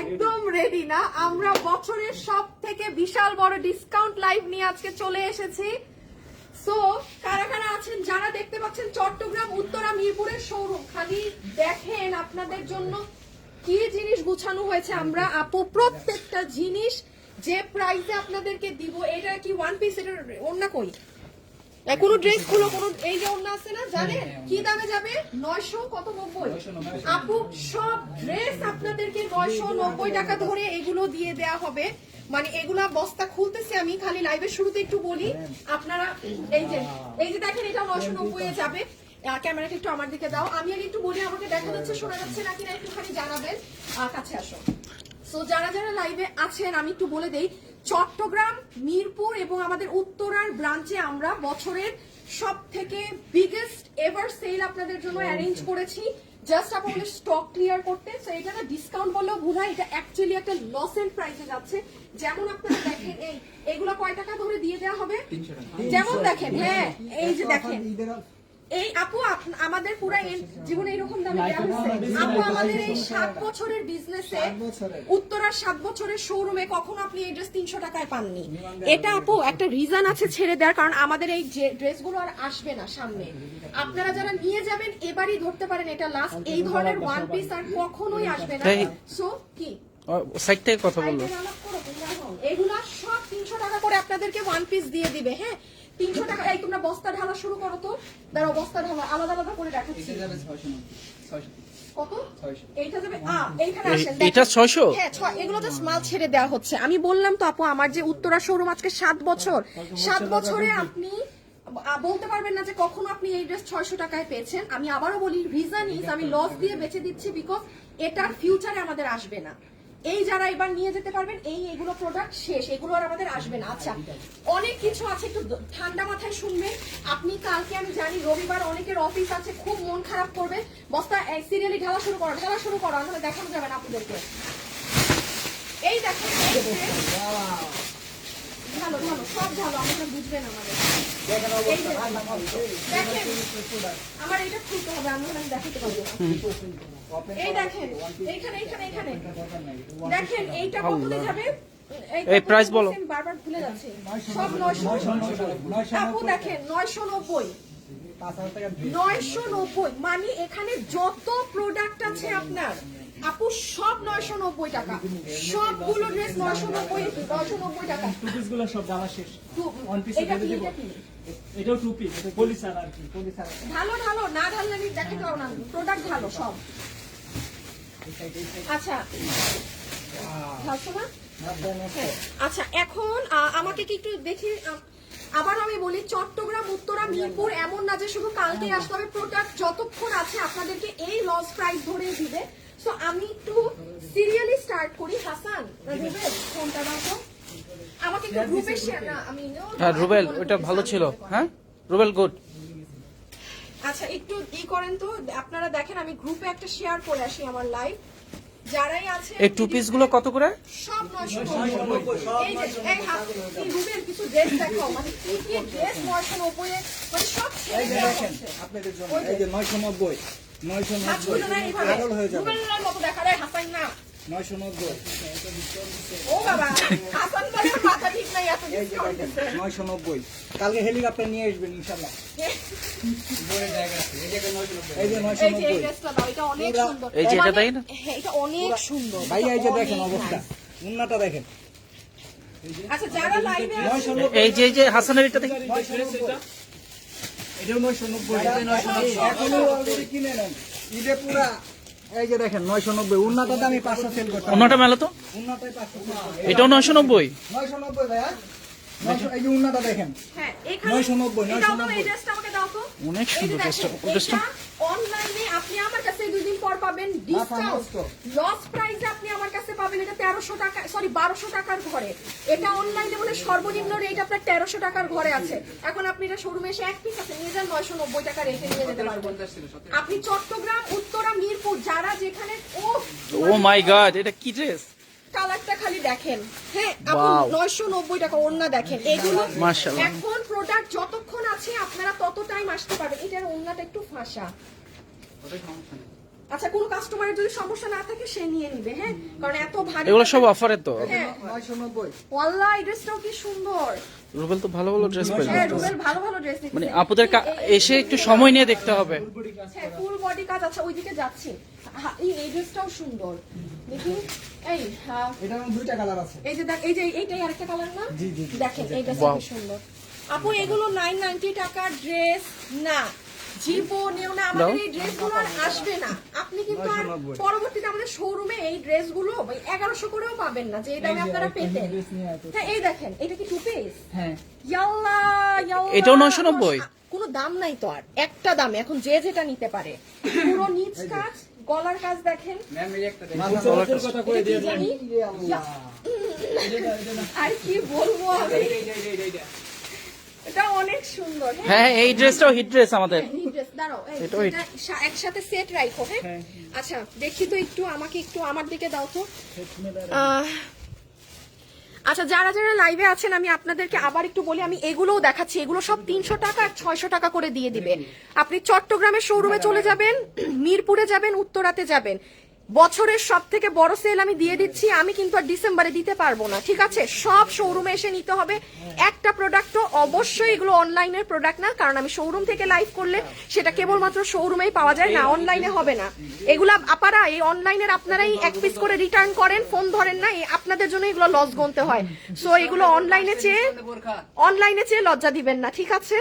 একদম রেডি না, আমরা বছরের সব থেকে বিশাল বড় ডিসকাউন্ট লাইভ নিয়ে আজকে চলে এসেছি। সো কারা কারা আছেন যারা দেখতে পাচ্ছেন চট্টগ্রাম উত্তরা মিরপুরের শোরুম, খালি দেখেন আপনাদের জন্য কি জিনিস গুছানো হয়েছে। আমরা আপু প্রত্যেকটা জিনিস যে প্রাইসে আপনাদেরকে দিব, এটা কি ওয়ান পিস, এটা অন্য কই কোন ড্রেস গুলো কোন এই যে অন্য আছে না, জানেন কি দামে যাবে? 900 কত 90 আপু, সব ড্রেস আপনাদেরকে 990 টাকা ধরে এগুলো দিয়ে দেয়া হবে। মানে এগুলা বস্তা খুলতেছি আমি, খালি লাইভের শুরুতে একটু বলি আপনারা এই যে দেখেন এটা 990 এ যাবে। ক্যামেরাটা একটু আমার দিকে দাও, আমি আগে একটু বলি, আমাকে দেখা যাচ্ছে শোনা যাচ্ছে নাকি না একটুখানি জানাবেন। কাছে আসো। সো যারা যারা লাইভে আছেন আমি একটু বলে দেই, চট্টগ্রাম মিরপুর এবং আমাদের উত্তরার ব্রাঞ্চে আমরা বছরের সব থেকে বিগেস্ট এভার সেল আপনাদের জন্য অ্যারেঞ্জ করেছি, জাস্ট আপনাদের স্টক ক্লিয়ার করতে। সো এটা না ডিসকাউন্ট বললেও ভুল হয়, এটা অ্যাকচুয়ালি একটা লস এন্ড প্রাইসে যাচ্ছে। যেমন আপনারা দেখেন এইগুলো কয় টাকা ধরে দিয়ে দেওয়া হবে, যেমন দেখেন, হ্যাঁ এই যে দেখেন এই আপু আমাদের পুরো জীবনে এরকম দামে দেওয়া হয়েছে। আপু আমাদের এই 7 বছরের বিজনেসে উত্তরার 7 বছরের শোরুমে কখনো আপনি এই ড্রেস 300 টাকায় পাননি। এটা আপু একটা রিজন আছে ছেড়ে দেওয়ার, কারণ আমাদের এই ড্রেসগুলো আর আসবে না সামনে। আপনারা যারা নিয়ে যাবেন এবারই ধরতে পারেন এটা লাস্ট, এই ধরনের ওয়ান পিস আর কখনোই আসবে না। সো কি সাইড থেকে কথা বলবো, এগুলো সব 300 টাকা করে আপনাদেরকে ওয়ান পিস দিয়ে দিবে। হ্যাঁ 300 টাকা। এই তোমরা বস্তা ঢালা শুরু করো তো, দাঁড়াও বস্তা ঢালা আলাদা আলাদা করে দেখাচ্ছি। কত? এইটা যাবে এইখানে আসেন, এটা 600। হ্যাঁ এগুলো জাস্ট মাল ছেড়ে দেওয়া হচ্ছে। আমি বললাম তো আপু, আমার যে উত্তরা শোরুম আজকে 7 বছর, 7 বছরে আপনি বলতে পারবেন না যে কখনো আপনি এই ড্রেস 600 টাকায় পেয়েছেন। আমি আবারও বলি, রিজন ইজ আমি লস দিয়ে বেচে দিচ্ছি, বিকজ এটার ফিউচারে আমাদের আসবে না। এই যারা এবার নিয়ে যেতে পারবেন এগুলো প্রোডাক্ট শেষ, এগুলো আর আমাদের আসবে না। আচ্ছা অনেক কিছু আছে, একটু ঠান্ডা মাথায় শুনবেন। আপনি কালকে আমি জানি রবিবার অনেকের অফিস আছে, খুব মন খারাপ করবে, বস্তা সিরিয়ালি ঢালা শুরু করো, আমাদের দেখানো যাবে না আপনাদেরকে। এই দেখেন ভালো ভালো সব ভালো, আমাকে বুঝবেন আমাদের। দেখেন আমার এটা খুলতে হবে, আমি দেখাতে পারবো না। এই দেখেন এইখানে দেখেন এইটা কততে যাবে, এই প্রাইস বলো, বারবার ভুলে যাচ্ছে। সব 900 আপু দেখেন 990 মানে এখানে যত প্রোডাক্ট আছে আপনার আপু সব 990 টাকা, সবগুলো ড্রেস 990 টাকা। টু পিস গুলো সব জ্বালা শেষ, ওয়ান পিস এটা দিয়ে দেব। এটাও টু পিস, এটা পলিসার আর কি, পলিসার ভালো না ঢাললে আমি দেখাতে পারবো না, প্রোডাক্ট ভালো সব। আচ্ছা ঢালছো না? আচ্ছা এখন আমাকে কি একটু দেখি, আবার আমি বলি চট্টগ্রাম উত্তরা মিরপুর এমন না যে শুধু কালকে আসতে হবে, প্রোডাক্ট যতক্ষণ আছে আপনাদেরকে এই লস প্রাইস ধরে দিবে। সো আমি একটু সিরিয়ালি স্টার্ট করি। হাসান রুবেল ফোনটা দাও তো আমাকে, একটু গ্রুপে শেয়ার না আমি। হ্যাঁ রুবেল ওটা ভালো ছিল, হ্যাঁ রুবেল গুড। আচ্ছা একটু করেন তো, আপনারা দেখেন আমি গ্রুপে একটা শেয়ার করে আসি আমার লাইভ, যারাই আছে। এই টু পিস গুলো কত করে? সব 990। এই যে এই রুবেল কিছু ড্রেস দেখাও, মানে কি ড্রেস 990 এ, মানে সব ছেড়ে দেওয়া হচ্ছে আপনাদের জন্য। এই যে 990 পাগল হয়ে যাবে, রুবেলের মতো দেখা যায়। হাসান না 990, ও বাবা, হাসান বলে মাথা ঠিক নাই, এত ডিসকাউন্ট দিচ্ছে। 990 কালকে হেলিকপ্টার নিয়ে আসবেন ইনশাআল্লাহ। বড় জায়গা আছে, এই যে 990, এই যে এই যে 990। এই ড্রেসটা দাও, এটা অনেক সুন্দর। এই যে এটা তাই না? হ্যাঁ এটা অনেক সুন্দর ভাই এই যে দেখেন অবস্থা, উন্নাটা দেখেন। আচ্ছা যারা লাইভে আছে এই যে হাসানের এটা দেখি, এটাও 990, এটা 990 এখনো অলরেডি কিনে নেন ঈদে পুরা। এই যে দেখেন 990, উন্নাটাতে আমি 500 সেল করতাম। অন্যটা মেলো তো, উন্নাটাই 500 সেল করতাম। এটাও 990। 990 ভাইয়া, 900। এই যে উন্নাটা দেখেন, হ্যাঁ এখানে 990, এটাও তো এই ড্রেসটা আমাকে দাও তো। অনেক এই যে সুন্দর দেখেন, ড্রেসটা। এটা অনলাইনে আপনি আমার কাছে 2 দিন পর পাবেন ডিসকাউন্ট, লস প্রাইসে আপনি আমার কাছে পাবেন এটা 1300 টাকা, সরি 1200 টাকার ঘরে। এটা অনলাইনে মানে সর্বনিম্ন রেট আপনার 1300 টাকার ঘরে আছে। এখন আপনি এটা শোরুমে এসে এক পিস আছে নিয়ে যান 990 টাকা রেটে নিয়ে যেতে পারবেন। আপনি চট্টগ্রাম উত্তরা মিরপুর যারা যেখানে, ও মাই গড, এটা কি ড্রেস, কালারটা খালি দেখেন। হ্যাঁ আপনি 990 টাকা ওড়না দেখেন, এগুলো মাশাআল্লাহ। এখন প্রোডাক্ট যতক্ষণ আছে আপনারা তত টাইম আসতে পারবেন। এটার ওড়নাটা একটু ফাঁসা, আচ্ছা কোনো কাস্টমারের যদি সমস্যা না থাকে সে নিয়ে নিবে, হ্যাঁ, কারণ এত ভারী এগুলো সব অফারে তো। হ্যাঁ 990 ওয়াল্লাহ এই ড্রেসটাও কি সুন্দর। রুবেল তো ভালো ভালো ড্রেস পাই। হ্যাঁ রুবেল ভালো ভালো ড্রেস মানে আপুদের এসে একটু সময় নিয়ে দেখতে হবে। হ্যাঁ ফুল বডি কাজ। আচ্ছা ওইদিকে যাচ্ছি। এই ড্রেসটাও সুন্দর দেখি। এই এটার মধ্যে দুইটা কালার আছে। এই যে দেখ, এই যে এইটাই আরেকটা কালার না, জি, জি, জি। দেখেন এই ড্রেসটা কি সুন্দর। আপু এগুলো 990 টাকার ড্রেস না, জিপো নিও না, আমাদের এই ড্রেসগুলো আর আসবে না। আপনি কিন্তু আর 990 পরবর্তীতে আমাদের শোরুমে এই ড্রেসগুলো 1100 করেও পাবেন না, যে এটা আমি আপনারা পেতেন। হ্যাঁ এই দেখেন এটা কি টু পিস? হ্যাঁ ইয়াল্লা ইয়াল্লা, এটাও 990? কোনো দাম নাই তো আর, একটা দাম। এখন যে যেটা নিতে পারে। পুরো নিচ কাজ, গলার কাজ দেখেন। ম্যাম এই একটা দেখেন। মাথার কথা কই দিয়ে দেন। আর কি বলবো আমি, এটা অনেক সুন্দর। হ্যাঁ এই ড্রেসটাও হিট ড্রেস আমাদের। দাঁড়াও এই এটাও এটা একসাথে সেট রাখো। হ্যাঁ আচ্ছা দেখি তো একটু, আমাকে একটু আমার দিকে দাও তো। আচ্ছা যারা যারা লাইভে আছেন আমি আপনাদেরকে আবার একটু বলি, আমি এগুলোও দেখাচ্ছি। এগুলো সব 300 টাকা আর 600 টাকা করে দিয়ে দিবে। আপনি চট্টগ্রামের শোরুমে চলে যাবেন, মিরপুরে যাবেন, উত্তরাতে যাবেন, বছরের সব থেকে বড় সেল আমি দিয়ে দিচ্ছি। আমি কিন্তু আর ডিসেম্বরে দিতে পারবো না, ঠিক আছে? সব শোরুমে এসে নিতে হবে। একটা প্রোডাক্টও অবশ্যই এগুলো অনলাইনের প্রোডাক্ট না, কারণ আমি শোরুম থেকে লাইভ করলে সেটা কেবলমাত্র শোরুমেই পাওয়া যায়, না অনলাইনে হবে না। এগুলা আপারা এই অনলাইনের আপনারাই এক পিস করে রিটার্ন করেন, ফোন ধরেন না, আপনাদের জন্য এগুলো লস গুনতে হয়। সো এগুলো অনলাইনে চেয়ে লজ্জা দিবেন না, ঠিক আছে?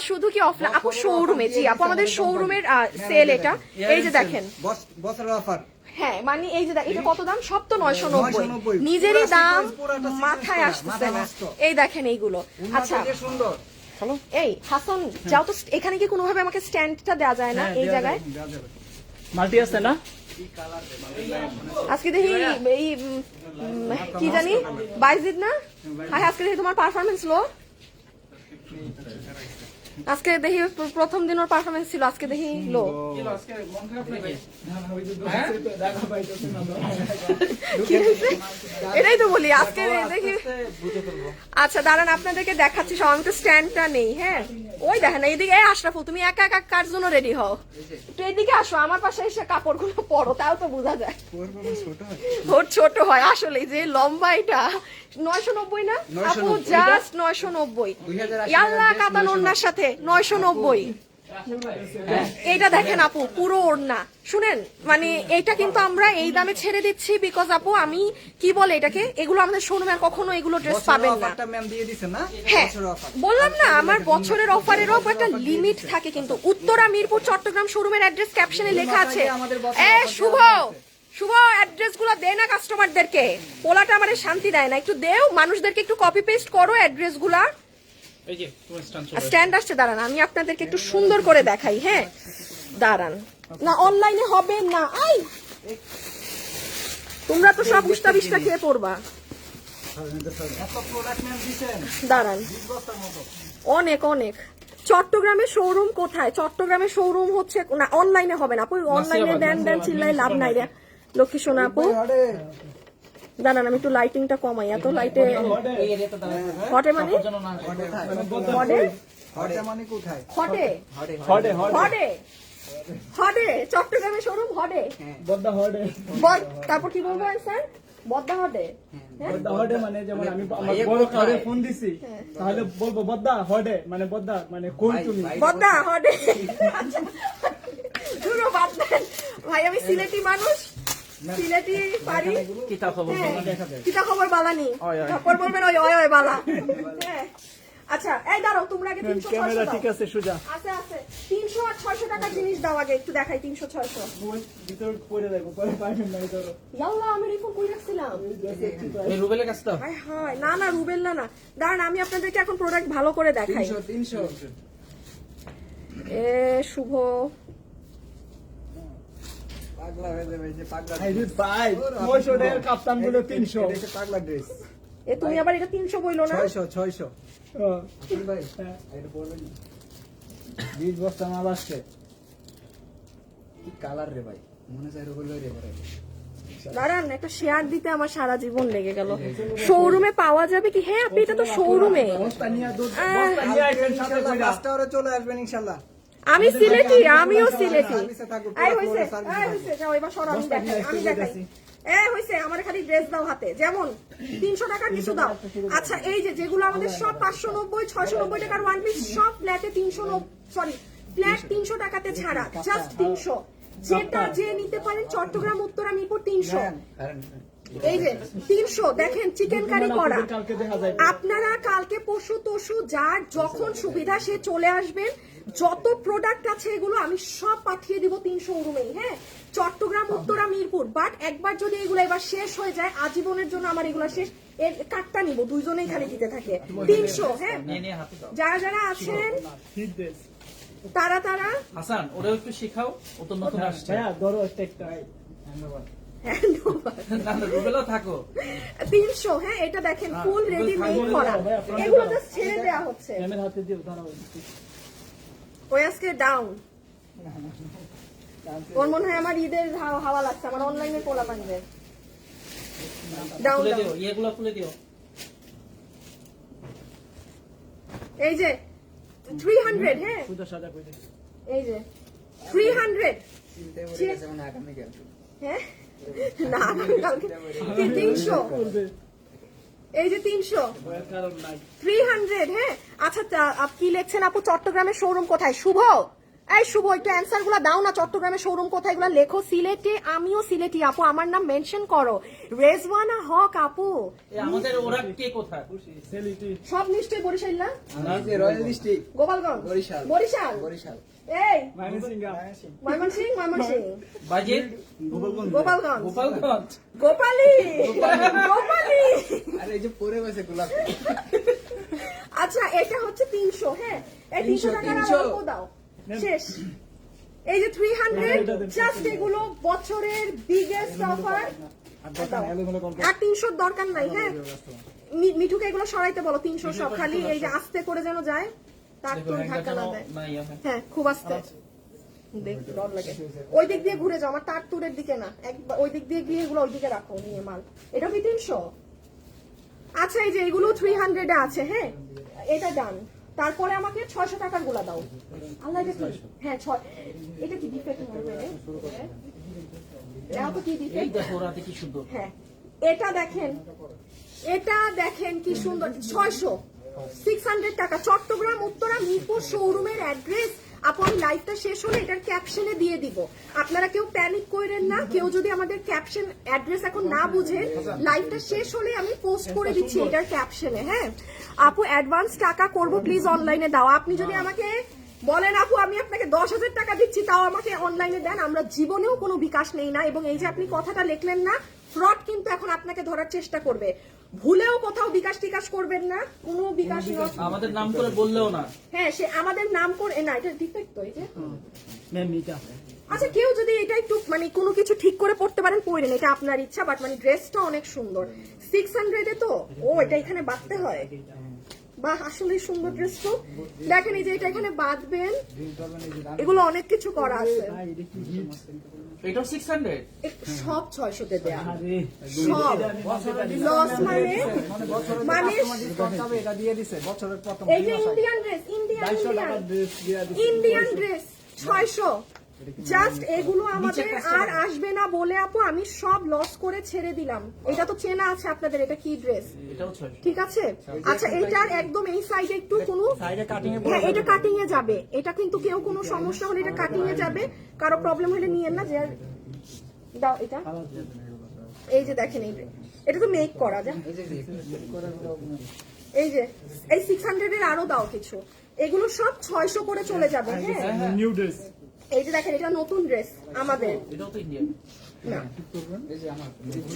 শুধু কি অফলাইন আপু শোরুমে? জি আপু আমাদের শোরুমের সেল এটা। এই যে দেখেন বছরের অফার। হ্যাঁ মানে এই যে এটা কত দাম? সব তো 990। নিজেরই দাম মাথায় আসতেছে না। এই দেখেন এইগুলো। আচ্ছা সুন্দর। হ্যালো এই হাসান যাও তো, এখানে কি কোনোভাবে আমাকে স্ট্যান্ডটা দেওয়া যায় না এই জায়গায়? মাল্টি আছে না? আজকে দেখি এই কি জানি বাইজিদ না, হ্যাঁ আজকে দেখি তোমার পারফরমেন্স লো। আজকে দেখি প্রথম দিন ওর পারফরমেন্স ছিল, আজকে দেখি লো। এটাই তো বলি আজকে দেখি। আচ্ছা দাঁড়ান আপনাদেরকে দেখাচ্ছি, সব আমি তো স্ট্যান্ডটা নেই। হ্যাঁ ওই দেখেন এইদিকে আশরাফুল, তুমি একা একা কার জন্য রেডি হও? একটু এদিকে আসো, আমার পাশে এসে কাপড়গুলো পরো, তাও তো বোঝা যায় ওর ছোট হয়। আসলে যে লম্বা এটা 990 না আপু? জাস্ট 990। ইয়াল্লা কাতান ওড়নার সাথে 990। এইটা দেখেন আপু পুরো ওড়না। শুনেন মানে এইটা কিন্তু আমরা এই দামে ছেড়ে দিচ্ছি বিকজ আপু আমি কি বলে এটাকে, এগুলো আমাদের শোরুমে আর কখনো এগুলো ড্রেস পাবেন না। হ্যাঁ বললাম না আমার বছরের অফারেরও একটা লিমিট থাকে। কিন্তু উত্তরা মিরপুর চট্টগ্রাম শোরুমের অ্যাড্রেস ক্যাপশনে লেখা আছে। শুভ শুভ অ্যাড্রেস গুলো দে না কাস্টমারদেরকে, পোলাটা আমাদের শান্তি দেয় না। একটু দেও মানুষদেরকে, একটু কপি পেস্ট করো অ্যাড্রেস গুলা। স্ট্যান্ড আসছে, দাঁড়ান আমি আপনাদেরকে একটু সুন্দর করে দেখাই। হ্যাঁ দাঁড়ান, না অনলাইনে হবে না। আই তোমরা তো সব উস্তা বিস্তা খেয়ে পড়বা। দাঁড়ান অনেক অনেক। চট্টগ্রামের শোরুম কোথায়? চট্টগ্রামের শোরুম হচ্ছে না, অনলাইনে হবে না আপু। অনলাইনে দেন চিল্লাই লাভ নাই রে লক্ষ্মী সোনা আপু। দাঁড়ান আমি একটু লাইটিংটা কমাই, এত লাইটে হটে মানে হটে চট্টগ্রামের শোরুম হটে। তারপর কি বলবো স্যার? বদ্দা হটে মানে যেমন আমি আমার বড় কারে ফোন দিছি তাহলে বলবো বদ্দা হডে, মানে বদ্দা মানে কোন তুমি বদ্দা হটে। দুটো বাদ দেন ভাই, আমি সিলেটি মানুষ, সিলেটি পারি। কিতা খবর কিতা খবর বালানি, তারপর বলবেন ওই ওই ওই বালা। আচ্ছা এই দাঁড়াও তোমরা আগে 300 ক্যামেরা ঠিক আছে সুজা আছে আছে 300 আর 600 টাকা জিনিস দাও আগে একটু দেখাই। 300 600 ভিতর পড়ে দেখো পরে পাইবেন না ধরো। ইয়াল্লাহ আমি রিপোর্ট কই রাখছিলাম? এই রুবেলের কাছে দাও। হায় হায় না না রুবেল না না, দাঁড়ান আমি আপনাদেরকে এখন প্রোডাক্ট ভালো করে দেখাই। 300 এ শুভ পাগলা হয়ে যাবে যে পাগলা। আইরে ভাই 900 টাকার কাপ্তান গুলো 300 এটা পাগলা ড্রেস। এ তুমি আবার এটা 300 বইলো না? 600 ভাই এটা পড়বেন 20 বস্তা মাল আসছে। কি কালার রে ভাই, মনে চাই রকম রে ভাই। দাঁড়ান একটা শেয়ার দিতে আমার সারা জীবন লেগে গেল। শোরুমে পাওয়া যাবে কি? হ্যাঁ আপনি এটা তো শোরুমে। বস্তা নিয়ে দুধ বস্তা নিয়ে আইছেন সাথে কইরা রাস্তায় চলে আসবেন ইনশাআল্লাহ। আমি সিলেটি, আমিও সিলেটি। সার্ভিসে থাকবো, এই পুরো হইছে, floor এ এই service হইছে, যাও এবার সরো, আমি বস্তা দেখাই, নিয়ে আমি একটু দেখাই। যাচ্ছি। হইছে, আমার খালি ড্রেস দাও হাতে, যেমন 300 টাকার কিছু দাও। আচ্ছা, এই যে যেগুলো আমাদের সব 590 690 টাকার ওয়ান পিস, সব ফ্ল্যাটে 300 টাকাতে ছাড়া, জাস্ট 300। যেটা যে নিতে পারেন চট্টগ্রাম উত্তরা মিরপুর 300। এই যে 300 দেখেন, চিকেন কারি করা। কালকে দেখা যায় আপনারা কালকে পরশু তরশু যার যখন সুবিধা সে চলে আসবেন। যত প্রোডাক্ট আছে এগুলো আমি সব পাঠিয়ে দিব 300 রুমেই। হ্যাঁ, চট্টগ্রাম উত্তরা মিরপুর। বাট একবার যদি এগুলো এবার শেষ হয়ে যায়, আজীবনের জন্য আমার এগুলো শেষ। এর কাটটা নিব, দুইজনেই খালি দিতে থাকে 300। হ্যাঁ, নিয়ে নিয়ে হাতে দাও। যারা যারা আছেন হিট ড্রেস। তারা তারা হাসান ওরাও একটু শেখাও, ও তো নতুন আসছে। ভাইয়া ধরো একটা hand over। না না, রুবেলও থাকো। 300। হ্যাঁ, এটা দেখেন ফুল রেডি মেড থাকবে করা। ভাইয়া, front এগুলো দাও। জাস্ট ছেড়ে দেওয়া হচ্ছে। ম্যামের হাতে দিও, দাঁড়াও। ওই আজকে ডাউন। ওর মনে হয় আমার ঈদের হাওয়া লাগছে, আমার অনলাইনে কোলা পানবে। ডাউন খুলে ডাউন। দিও, ইয়েগুলো খুলে দিও। এই যে 300। হ্যাঁ, পূজা সাজা করে দে। এই যে 300। মানে আগামীকাল হ্যাঁ, না কালকে 300। করবে। এই যে 300 ওর কারণ নাই। 300। হ্যাঁ, আচ্ছা, আপনি কি লিখছেন আপু? চট্টগ্রামের শোরুম কোথায়? শুভ, এই শুভ, একটু অ্যান্সার গুলা দাও না। চট্টগ্রামের শোরুম কোথায় এগুলা লেখো। সিলেটে, আমিও সিলেটি আপু, আমার নাম মেনশন করো। রেজওয়ানা হক আপু। আমাদের ওরা কে কোথায়? সেলিটি। সব নিশ্চয়ই বরিশাল না? Royal district Gopalganj, Barishal. বরিশাল, বরিশাল এই মাইনসিংহা। ময়মনসিংহ, বাজে গোপালগঞ্জ। গোপালগঞ্জ, গোপালগঞ্জ। গোপালি, গোপালি। আর এই যে পরে বসে গোলাপ আচ্ছা, এটা হচ্ছে 300। হ্যাঁ, এই 300 টাকার 300 অল্প দাও, শেষ। এই যে 300, জাস্ট এগুলো বছরের বিগেস্ট অফার। আর দোকান এলোমেলো করবে। আর 300 দরকার নাই। হ্যাঁ, মিঠুকে এগুলো সরাইতে বলো 300 সব, খালি এই যে আস্তে করে যেন যায়, তার দেখো তো হ্যাঙ্গার ধাক্কা যেন না দেয়। না ইয়ে হয়। হ্যাঁ, খুব আস্তে। দেখ, ডর লাগে। ওই দিক দিয়ে ঘুরে যাও, আমার তার তুরের দিকে না, একবার ওই দিক দিয়ে গিয়ে এগুলো ওই দিকে রাখো নিয়ে মাল। এটা কি 300? আচ্ছা, এই যে এগুলো 300 এ আছে। হ্যাঁ, এটা ডান। তারপরে আমাকে 600 টাকার গুলা দাও। আল্লাহ, এটা কি? হ্যাঁ, 6। এটা কি ডিফেক্ট হবে? এটা তো কি এই ডিফেক্ট? দেখো ওরাতে কি সুন্দর। হ্যাঁ, এটা দেখেন, এটা দেখেন কি সুন্দর। 600 টাকা। চট্টগ্রাম উত্তরা মিরপুর শোরুমের অ্যাড্রেস আপু আমি লাইভটা শেষ হলে এটার ক্যাপশনে দিয়ে দিব। আপনারা কেউ প্যানিক করেন না। কেউ যদি আমাদের ক্যাপশন অ্যাড্রেস এখন না বুঝে, লাইভটা শেষ হলে আমি পোস্ট করে দিচ্ছি এটার ক্যাপশনে। হ্যাঁ আপু, অ্যাডভান্স টাকা করব, প্লিজ অনলাইনে দাও। আপনি যদি আমাকে বলেন আপু আমি আপনাকে 10,000 টাকা দিচ্ছি, তাও আমাকে অনলাইনে দেন, আমরা জীবনেও কোনো বিকাশ নেই না। এবং এই যে আপনি কথাটা লিখলেন না, ফ্রড কিন্তু এখন আপনাকে ধরার চেষ্টা করবে। ভুলেও কোথাও বিকাশ টিকাশ করবেন না, কোনো বিকাশ নয়। আমাদের নাম করে বললেও না। হ্যাঁ, সে আমাদের নাম করে না, এটা ডিফেক্ট তো এই যে। ম্যাম নিটা। আচ্ছা, কেউ যদি এটা একটু মানে কোনো কিছু ঠিক করে পড়তে পারেন পড়েন, এটা আপনার ইচ্ছা। বাট মানে ড্রেসটা অনেক সুন্দর। 600 এ তো। ও, এটা এখানে বাঁধতে হয়, বাহ, আসলে সুন্দর ড্রেস তো। দেখেন এই যে এটা এখানে বাঁধবেন, এগুলো অনেক কিছু করা আছে। ভাই এটা কি হিট। এটাও 600। সব 600 তে দেয়া, আরে সব লস মানে মানে এটা দিয়ে দিছে বছরের প্রথম এই যে ইন্ডিয়ান ড্রেস, ইন্ডিয়ান 250 টাকার ড্রেস দিয়া দিছে। Indian dress 600। জাস্ট এগুলো আমাদের আর আসবে না বলে আপু আমি সব লস করে ছেড়ে দিলাম। এটা তো চেনা আছে আপনাদের, এটা কি ড্রেস, এটাও 600। ঠিক আছে। আচ্ছা, এইটার একদম এই সাইডে একটু কোনো, সাইডে কাটিং এ হ্যাঁ এটা কাটিং এ যাবে। এটা কিন্তু কেউ কোনো সমস্যা হলে এটা কাটিং এ যাবে, কারো প্রবলেম হলে নিয়েন না। যে দাও এটা, এই যে দেখেন এটা তো মেক করা যা। এই যে এই 600 এর আরো দাও কিছু, এগুলো সব 600 করে চলে যাবে। হ্যাঁ, নিউ ড্রেস। এই যে দেখেন এটা নতুন ড্রেস আমাদের, এটাও তো ইন্ডিয়ান। না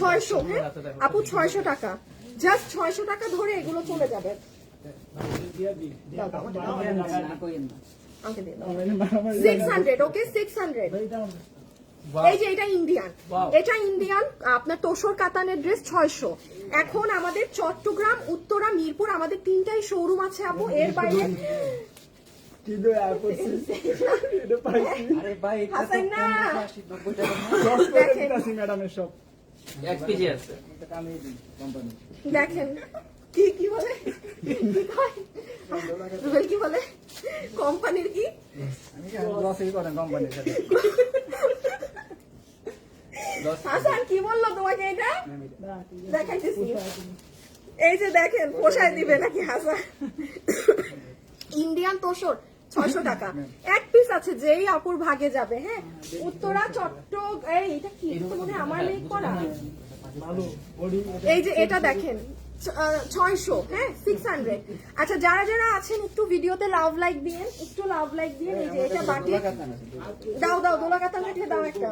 600। হ্যাঁ আপু, 600 টাকা, জাস্ট 600 টাকা ধরে এগুলো চলে যাবে। দিয়া দি। দাও, দাও, দাও, আমাকে দিয়ে দাও। মারামারি 600, ওকে 600। এটা এই যে এটা ইন্ডিয়ান, এটা ইন্ডিয়ান আপনার তোষর কাতানের ড্রেস 600। এখন আমাদের চট্টগ্রাম উত্তরা মিরপুর আমাদের 3টাই শোরুম আছে আপু। এর বাইরে কি দো আর করছিস এটা পাইছি। আরে ভাই এটা তো হাসান না। 50-90 টাকা না। লস করে দিতাছি ম্যাডামের সব। 1 কেজি আছে। এটা আমি দিই কোম্পানি। দেখেন কি কি বলে কি কয়? রুবেল কি বলে কোম্পানির কি আমি কি লসই করেন কোম্পানির সাথে হাসান কি বললো তোমাকে এটা দেখাইতেছি এই যে দেখেন পোষায় দিবে নাকি হাসান ইন্ডিয়ান তোষর 600 টাকা এক পিস আছে যেই আপুর ভাগে যাবে হ্যাঁ উত্তরা এটা কি এটা তো মনে হয় আমার মেক করা ভালো বডি এই যে এটা দেখেন 600 হ্যাঁ 600 আচ্ছা যারা যারা আছেন একটু ভিডিওতে লাভ লাইক দিয়েন একটু লাভ লাইক দিয়েন এই যে এটা বাটি দাও দাও দোলা কাতান থাকলে দাও একটা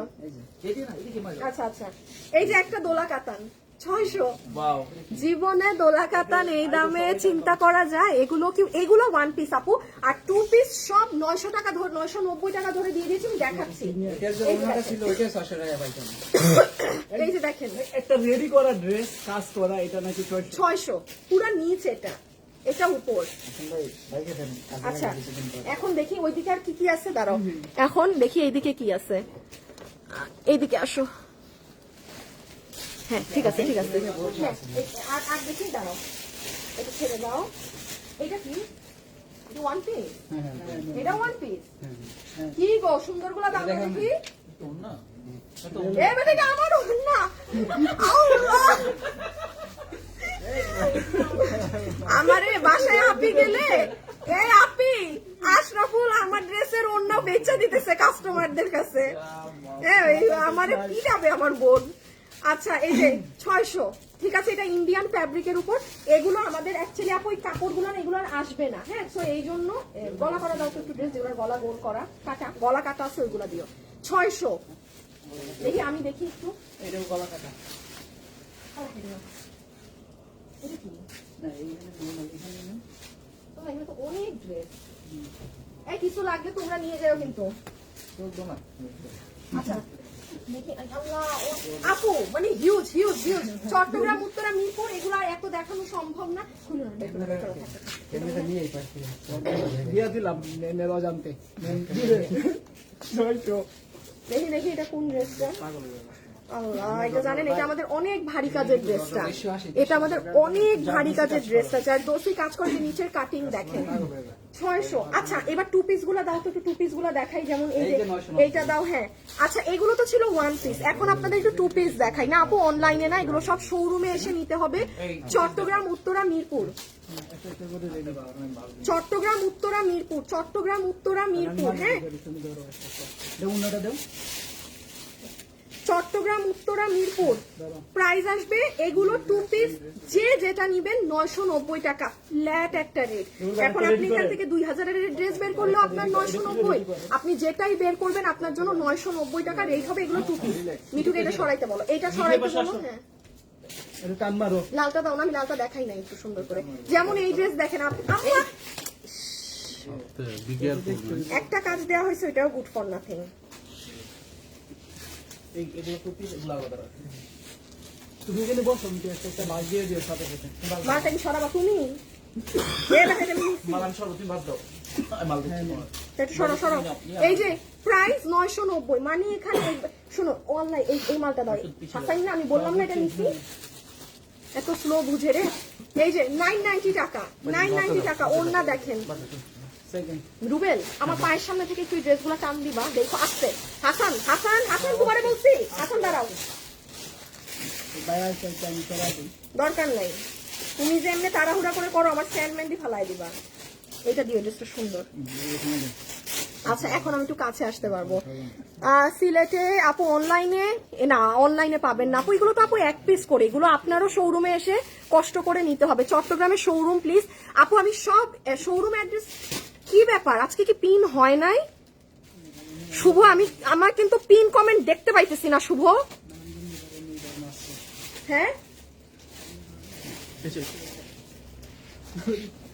এটি না এটি কি মাল আচ্ছা আচ্ছা এই যে একটা দোলা কাতান 600 ওয়াও জীবনে দোলা কাতান এই দামে চিন্তা করা যায় এগুলো ওয়ান পিস আপু আর টু পিস সব 900 টাকা ধরে 990 টাকা ধরে দিয়ে দিয়েছি আমি দেখাচ্ছি এটার যে ওনাটা ছিল ওইটা 600 টাকা পাইতাম এই যে দেখেন একটা রেডি করা ড্রেস কাজ করা এটা নাকি 600 পুরো নিচ এটা উপর ভাই ভাইকে দেন আচ্ছা এখন দেখি ওইদিকে আর কি কি আছে দাঁড়াও এখন দেখি এইদিকে কি আছে এইদিকে আসো হ্যাঁ ঠিক আছে হ্যাঁ, আর দেখি দাঁড়াও এটা ছেড়ে দাও এটা কি এটা ওয়ান পিস এটা ওয়ান পিস কি গো সুন্দর গুলা দাম দেখি তো না এ বেটা এটা আমার না আল্লাহ আমারে বাসায় আপি গেলে এই আপি আশরাফুল আমার ড্রেসের অন্য বেচা দিতেছে কাস্টমারদের কাছে আমারে পিটাবে আমার বোন আচ্ছা এই যে 600 ঠিক আছে এটা ইন্ডিয়ান ফ্যাব্রিকের উপর এগুলো আমাদের অ্যাকচুয়ালি আপু ওই কাপড়গুলো না এগুলো আর আসবে না হ্যাঁ সো এই জন্য গলা করা দাও তো একটু ড্রেস যেগুলো গলা গোল করা কাটা গলা কাটা আছে ওইগুলো দিও 600 দেখি আমি দেখি একটু এটাও গলা কাটা এটা কি না এখানে না তো এখানে তো অনেক ড্রেস এই কিছু লাগলে তোমরা নিয়ে যাও কিন্তু তো না আচ্ছা দেখি আল্লাহ আপু মানে huge huge huge Chattogram Uttara Mirpur এগুলো আর এত দেখানো সম্ভব না এমনিতে নিয়েই পাচ্ছি দিয়া দিলাম নেওয়া জানতে দেখি দেখি এটা কোন ড্রেসটা আল্লাহ এটা জানেন এটা আমাদের অনেক ভারী কাজের ড্রেসটা এটা আমাদের অনেক ভারী কাজের ড্রেসটা যার দোষী কাজ করে যে নিচের কাটিং দেখেন 600 আচ্ছা এবার টু পিস গুলা দাও তো একটু টু পিস গুলা দেখাই যেমন এই যে এইটা দাও হ্যাঁ আচ্ছা এগুলো তো ছিল ওয়ান পিস এখন আপনাদের একটু টু পিস দেখাই না আপু অনলাইনে না এগুলো সব শোরুমে এসে নিতে হবে চট্টগ্রাম উত্তরা মিরপুর চট্টগ্রাম উত্তরা মিরপুর চট্টগ্রাম উত্তরা মিরপুর হ্যাঁ চট্টগ্রাম উত্তরা মিরপুর প্রাইস আসবে এগুলো টু পিস যে যেটা নিবেন 990 টাকা ফ্ল্যাট একটা রেট এখন আপনি এখান থেকে 2000 এর ড্রেস বের করলে আপনার 990 আপনি যেটাই বের করবেন আপনার জন্য 990 টাকা রেট হবে এগুলো টু পিস মিঠুকে এটা সরাইতে বলো এটা সরাইতে বলো হ্যাঁ এটা টান মারো লালটা দাও না আমি লালটা দেখাই না একটু সুন্দর করে যেমন এই ড্রেস দেখেন একটা কাজ দেওয়া হয়েছে এটাও গুড ফর নাথিং এগুলো তো পিস এগুলো আলাদা তুমি এখানে বসো আমি একটা মাছ দিয়ে দিও সাথে সাথে মাটা কি সরাবা তুমি মাল আমি সর্বদিন বাদ দাও মাল দিচ্ছি সরো সরো এই যে প্রাইস 990 মানে এখানে শোনো অনলাইন এই মালটা দাও হাসাই না আমি বললাম না এটা নিছি এত স্লো বুঝে রে এই যে 990 টাকা 990 টাকা ওন্না দেখেন রুবেল আমার পায়ের সামনে থেকে তুই ড্রেসগুলো টান দিবা দেখো আসছে হাসান হাসান হাসান তোমারে বলছি হাসান দাঁড়াও দরকার নাই তুমি যে এমনি তাড়াহুড়া করে করো আমার স্যান্ডম্যান্ডি ফালাই দিবা এটা দিও ড্রেসটা সুন্দর আচ্ছা এখন আমি একটু কাছে আসতে পারবো সিলেটে আপু অনলাইনে পাবেন না আপু এগুলো তো আপু এক পিস করে এগুলো আপনারও শোরুমে এসে কষ্ট করে নিতে হবে চট্টগ্রামের শোরুম প্লিজ আপু আমি সব শোরুম অ্যাড্রেস কি ব্যাপার আজকে কি পিন হয় নাই শুভ আমার কিন্তু পিন কমেন্ট দেখতে পাইতেছি না শুভ হ্যাঁ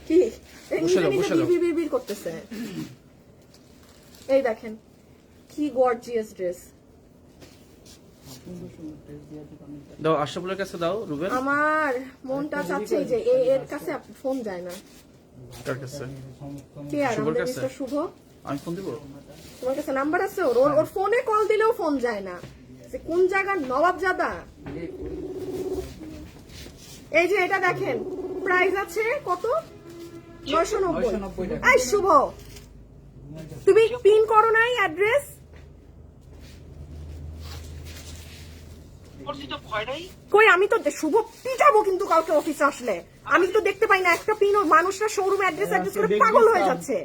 কি বিড় করতেছে এই দেখেন কি গর্জিয়াস ড্রেস দাও আশরাফুলের কাছে দাও রুবেল আমার মনটা চাচ্ছে যে এর কাছে ফোন যায় না কার কাছে কে আর আমাদের মিস্টার শুভ আমি ফোন দিব তোমার কাছে নাম্বার আছে ওর ফোনে কল দিলেও ফোন যায় না যে কোন জায়গার নবাবজাদা এই যে এটা দেখেন প্রাইস আছে কত? 990 990 টাকা। এই শুভ, তুমি পিন করো নাই অ্যাড্রেস? কই আমি তো শুভ পিটাবো কিন্তু কাউকে অফিসে আসলে। আমি তো দেখতে পাই না একটা পিন, মানুষরা শোরুম অ্যাড্রেস করে পাগল হয়ে যাচ্ছে।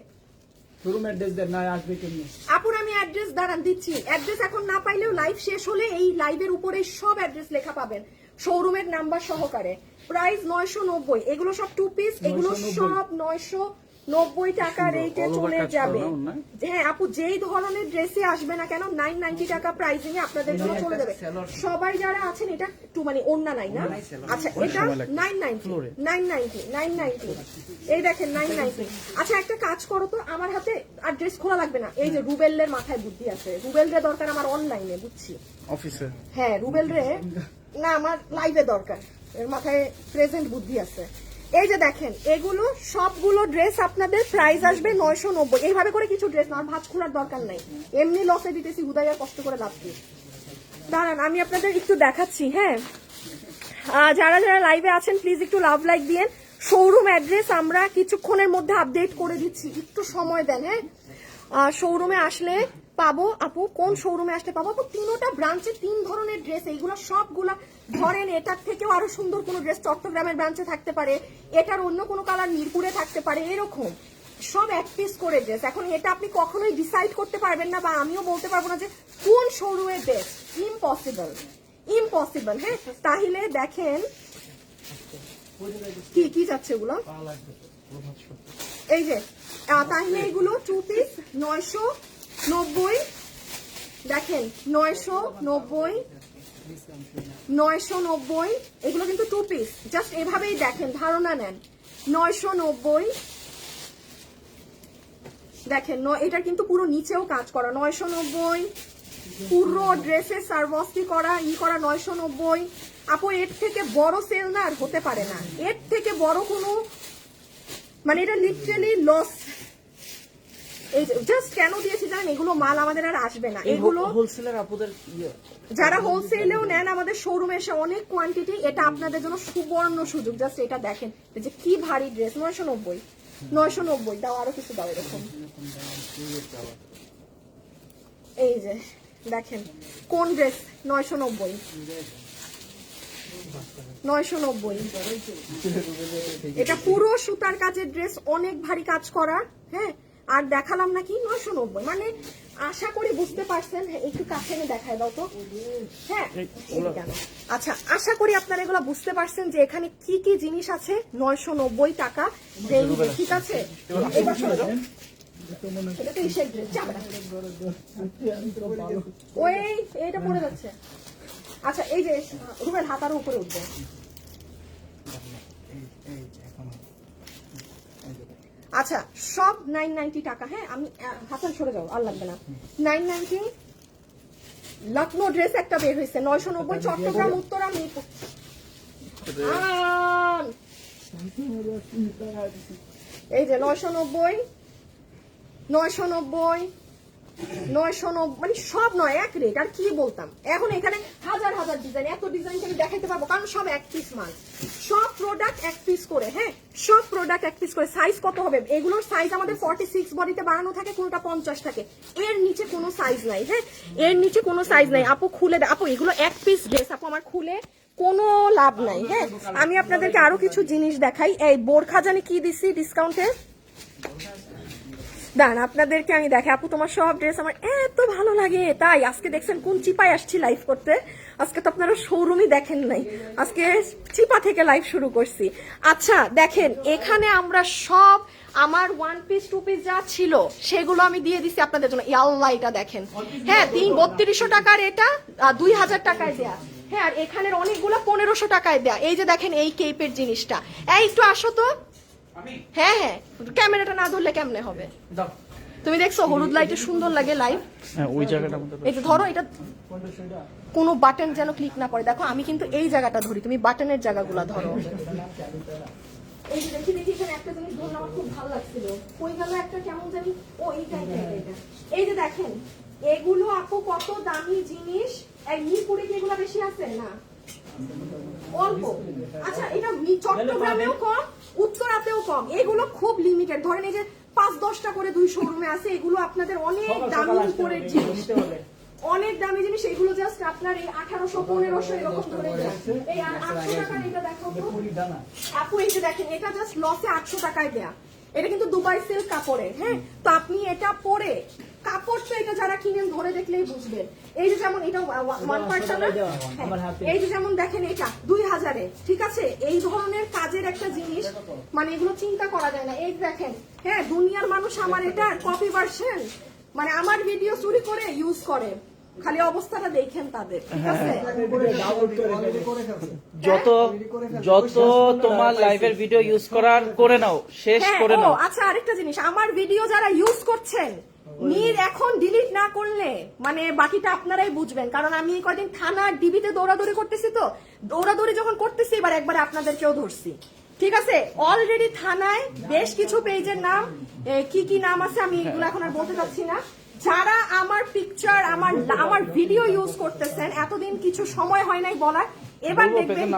শোরুম অ্যাড্রেস দেন না, আসবে কেমনি? আপুর আমি অ্যাড্রেস দাঁড়ান দিচ্ছি, অ্যাড্রেস এখন না পাইলেও লাইভ শেষ হলে এই লাইভের উপরে সব অ্যাড্রেস লেখা পাবেন শোরুমের নাম্বার সহকারে। প্রাইস 990, এগুলো সব 2 পিস, এগুলো 990 সব 990 টাকা রেটে all over চলে কাজ যাবে। করা না? হ্যাঁ আপু, যেই ধরনের ড্রেসে আসবে না কেন 990 টাকা প্রাইসিং এ আপনাদের জন্য চলে যাবে। সবাই যারা আছেন এটা একটু মানে ওন্না নাই না, আচ্ছা এটা 990 এই দেখেন 990। আচ্ছা একটা কাজ করো তো, আমার হাতে আর ড্রেস খোলা লাগবে না, এই যে রুবেলের মাথায় বুদ্ধি আছে, রুবেল রে দরকার আমার অনলাইনে, বুঝছি। অফিসে হ্যাঁ রুবেল রে না, আমার লাইভে দরকার, এর মাথায় প্রেজেন্ট বুদ্ধি আছে। এই যে দেখেন এগুলো সবগুলো ড্রেস আপনাদের প্রাইস আসবে 990। এইভাবে করে কিছু ড্রেস না, আর ভাঁজ খোলার দরকার নাই, এমনি লসে দিতেছি, হুদাইয়া কষ্ট করে লাভ কি। দাঁড়ান আমি আপনাদের একটু দেখাচ্ছি। হ্যাঁ যারা যারা লাইভে আছেন প্লিজ একটু লাভ লাইক দিয়েন। শোরুম অ্যাড্রেস আমরা কিছুক্ষণের মধ্যে আপডেট করে দিচ্ছি, একটু সময় দেন। হ্যাঁ শোরুমে আসলে পাবো আপু, কোন শোরুমে আসলে পাবো আপু? 3টা ব্রাঞ্চে 3 ধরনের ড্রেস, এইগুলো সবগুলা ধরেন এটার থেকেও আরো সুন্দর কোনো ড্রেস চট্টগ্রামের ব্রাঞ্চে থাকতে পারে, এটার অন্য কোনো কালার মিরপুরে থাকতে পারে, এরকম সব 1 পিস করে ড্রেস। এখন এটা আপনি কখনোই ডিসাইড করতে পারবেন না, বা আমিও বলতে পারবো না যে কোন শোরুমের ড্রেস, ইম্পসিবল। হ্যাঁ তাহলে দেখেন কি কি যাচ্ছে এগুলো, এই যে তাহলে এগুলো 2 পিস 990, দেখেন 990, এগুলো কিন্তু 2 পিস, জাস্ট এভাবেই দেখেন ধারণা নেন। 990 দেখেন, এটা কিন্তু পুরো নিচেও কাজ করা, 990 পুরো ড্রেসে সার্ভস্টি করা, করা 990। আপু এর থেকে বড় সেল না আর হতে পারে না, এর থেকে বড় কোনো মানে এটা লিটারালি লস। এই জাস্ট কেন দিয়েছি জানেন, এগুলো মাল আমাদের আর আসবে না, এগুলো হোলসেলার আপুদের যারা হোলসেলেও নেন আমাদের শোরুমে এসে অনেক কোয়ান্টিটি, এটা আপনাদের জন্য সুবর্ণ সুযোগ। জাস্ট এটা দেখেন যে কি ভারী ড্রেস, 990 দাও, আরো কিছু দাও এরকম। এই যে দেখেন কোন ড্রেস, 990 এটা পুরো সুতার কাজের ড্রেস, অনেক ভারী কাজ করা। হ্যাঁ আর দেখালাম নাকি 990, মানে আশা করি বুঝতে পারছেন। একটু কাছে এনে দেখায় দাও তো। হ্যাঁ আচ্ছা আশা করি আপনারা এগুলো বুঝতে পারছেন যে এখানে কি কি জিনিস আছে। 990 টাকা রেঞ্জে, ঠিক আছে। এবার চলে যাও, এটা তো ইসের ড্রেস, ওই এইটা পড়ে যাচ্ছে। আচ্ছা এই যে রুবেল হাতার উপরে উঠবে, আচ্ছা সব 990 টাকা। হ্যাঁ আমি হাসান সরে যাও, আর লাগবে না। 990 লখনৌ ড্রেস একটা বের হয়েছে 990, চট্টগ্রাম উত্তরা মিরপুর। এই যে 990 মানে সব নয়, এক রেট। আর কি বলতাম, এখন এখানে হাজার হাজার ডিজাইন, এত ডিজাইন থেকে দেখাইতে পারবো, কারণ সব 1 পিস মাল, সব প্রোডাক্ট 1 পিস করে। হ্যাঁ সব প্রোডাক্ট 1 পিস করে। সাইজ কত হবে? এগুলোর সাইজ আমাদের 46 বডিতে বানানো থাকে, কোনটা 50 থাকে, এর নিচে কোনো সাইজ নাই। হ্যাঁ এর নিচে কোনো সাইজ নাই। আপু খুলে আপু এগুলো 1 পিস ড্রেস, আপু আমার খুলে কোনো লাভ নাই। হ্যাঁ আমি আপনাদেরকে আরো কিছু জিনিস দেখাই। এই বোরখা জানি কি দিছি ডিসকাউন্টে, দাঁড়ান আপনাদেরকে আমি দেখে। আপু তোমার সব ড্রেস আমার এত ভালো লাগে, তাই আজকে দেখছেন কোন চিপায় আসছি লাইভ করতে। আজকে তো আপনারা শোরুমই দেখেন নাই, আজকে চিপা থেকে লাইভ শুরু করছি। আচ্ছা দেখেন এখানে আমরা সব আমার 1 পিস 2 পিস যা ছিল সেগুলো আমি দিয়ে দিছি আপনাদের জন্য। আল্লাহ এটা দেখেন, হ্যাঁ 3200 টাকার এটা 2000 টাকায় দেয়া। হ্যাঁ আর এখানের অনেকগুলো 1500 টাকায় দেয়া। এই যে দেখেন এই কেপের জিনিসটা, এই একটু আসো তো। হ্যাঁ হ্যাঁ ক্যামেরাটা না ধরলে কেমনে হবে? তুমি দেখছো হলুদ লাইটে সুন্দর লাগে লাইভ। ওই জায়গাটা এই যে ধরো, এটা কোনো বাটন যেন ক্লিক না করে। দেখো আমি কিন্তু এই জায়গাটা ধরি, তুমি বাটনের জায়গাগুলো ধরো। এই যে দেখি এখানে একটা জিনিস ধরলাম, আমার খুব ভালো লাগছিল, ওই গেল একটা কেমন জানি, ও এইটাই এটা। এই যে দেখেন এগুলো আপু কত দামি জিনিস। মিরপুরে কি এগুলো বেশি আছে না? অল্প। আচ্ছা, এটা চট্টগ্রামেও কম, উত্তরাতেও কম। এগুলো খুব লিমিটেড। ধরেন এই যে 5-10টা করে 2 শোরুমে আছে, এগুলো আপনাদের অনেক দামি উপরের জিনিস, অনেক দামি জিনিস। এগুলো জাস্ট আপনার এই 1800-1500 এরকম করে দেয়। এই 800 টাকার এটা দেখো তো আপু, এই যে দেখেন এটা জাস্ট লসে 800 টাকায় দেয়া। এটা কিন্তু দুবাই সিল্ক কাপড়ের। হ্যাঁ, তো আপনি এটা পরে কাপড় তো এটা যারা কিনেন ধরে দেখলেই বুঝবেন। এই যে যেমন এটা 1% এই যে যেমন দেখেন এটা 2000-এ, ঠিক আছে? এই ধরনের কাজের একটা জিনিস, মানে এগুলো চিন্তা করা যায় না। এই দেখেন, হ্যাঁ, দুনিয়ার মানুষ আমার এটা কপি ভার্সন, মানে আমার ভিডিও চুরি করে ইউজ করে। খালি অবস্থাটা দেখেন তাদের, ঠিক আছে? যত যত তোমার লাইভের ভিডিও ইউজ করার করে নাও, শেষ হ্যাঁ, করে ও নাও। আচ্ছা, আরেকটা জিনিস, আমার ভিডিও যারা ইউজ করছেন এখন ডিলিট না করলে মানে বাকিটা আপনারাই বুঝবেন। কারণ আমি এই কদিন থানা ডিবিতে দৌড়াদৌড়ি করতেছি, তো দৌড়াদৌড়ি যখন করতেছি এবার একবার আপনাদেরকেও ধরছি, ঠিক আছে? অলরেডি থানায় বেশ কিছু পেজের নাম, কি কি নাম আছে আমি এগুলো এখন আর বলতে চাচ্ছি না। যারা আমার পিকচার, আমার ভিডিও ইউজ করতেছেন, এতদিন কিছু সময় হয় নাই বলার, এবার দেখবেন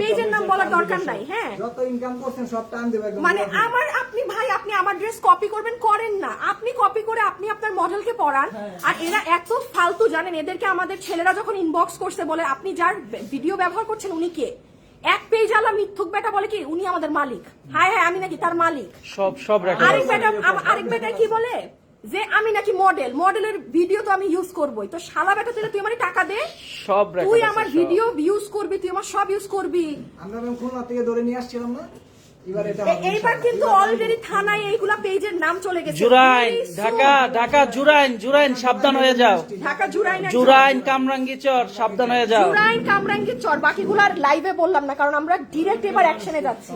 পেজের নাম বলার দরকার নাই। হ্যাঁ, যত ইনকাম করছেন সব টান দেবে একদম। মানে আপনি আমার ড্রেস কপি করবেন, করেন না। আপনি কপি করে আপনি আপনার মডেলকে পরান। আর এরা এত ফালতু, জানেন এদেরকে আমাদের ছেলেরা যখন ইনবক্স করছে বলে আপনি যার ভিডিও ব্যবহার করছেন উনি কে? এক পেজ আলা মিথ্যুক বেটা বলে কি উনি আমাদের মালিক। হায় হায়, আমি নাকি তার মালিক। সব আরেক বেটা কি বলে যে আমি নাকি মডেলের ভিডিও তো আমি ইউজ করবই। তো শালা বেটা তুই আমার টাকা দে, সব তুই আমার ভিডিও ইউজ করবি, তুই আমার সব ইউজ করবি। আমরা খুলনা থেকে ধরে নিয়ে আসছিলাম না, এইবার কিন্তু অলরেডি থানায় এইগুলা পেজের নাম চলে গেছে। জুরাইন, ঢাকা জুরাইন, সাবধান হয়ে যাও। ঢাকা জুরাইন কামরাঙ্গীচর, সাবধান হয়ে যাও। জুরাইন কামরাঙ্গীরচর, বাকিগুলার লাইভে বললাম না, কারণ আমরা ডিরেক্ট এবার অ্যাকশনে যাচ্ছি।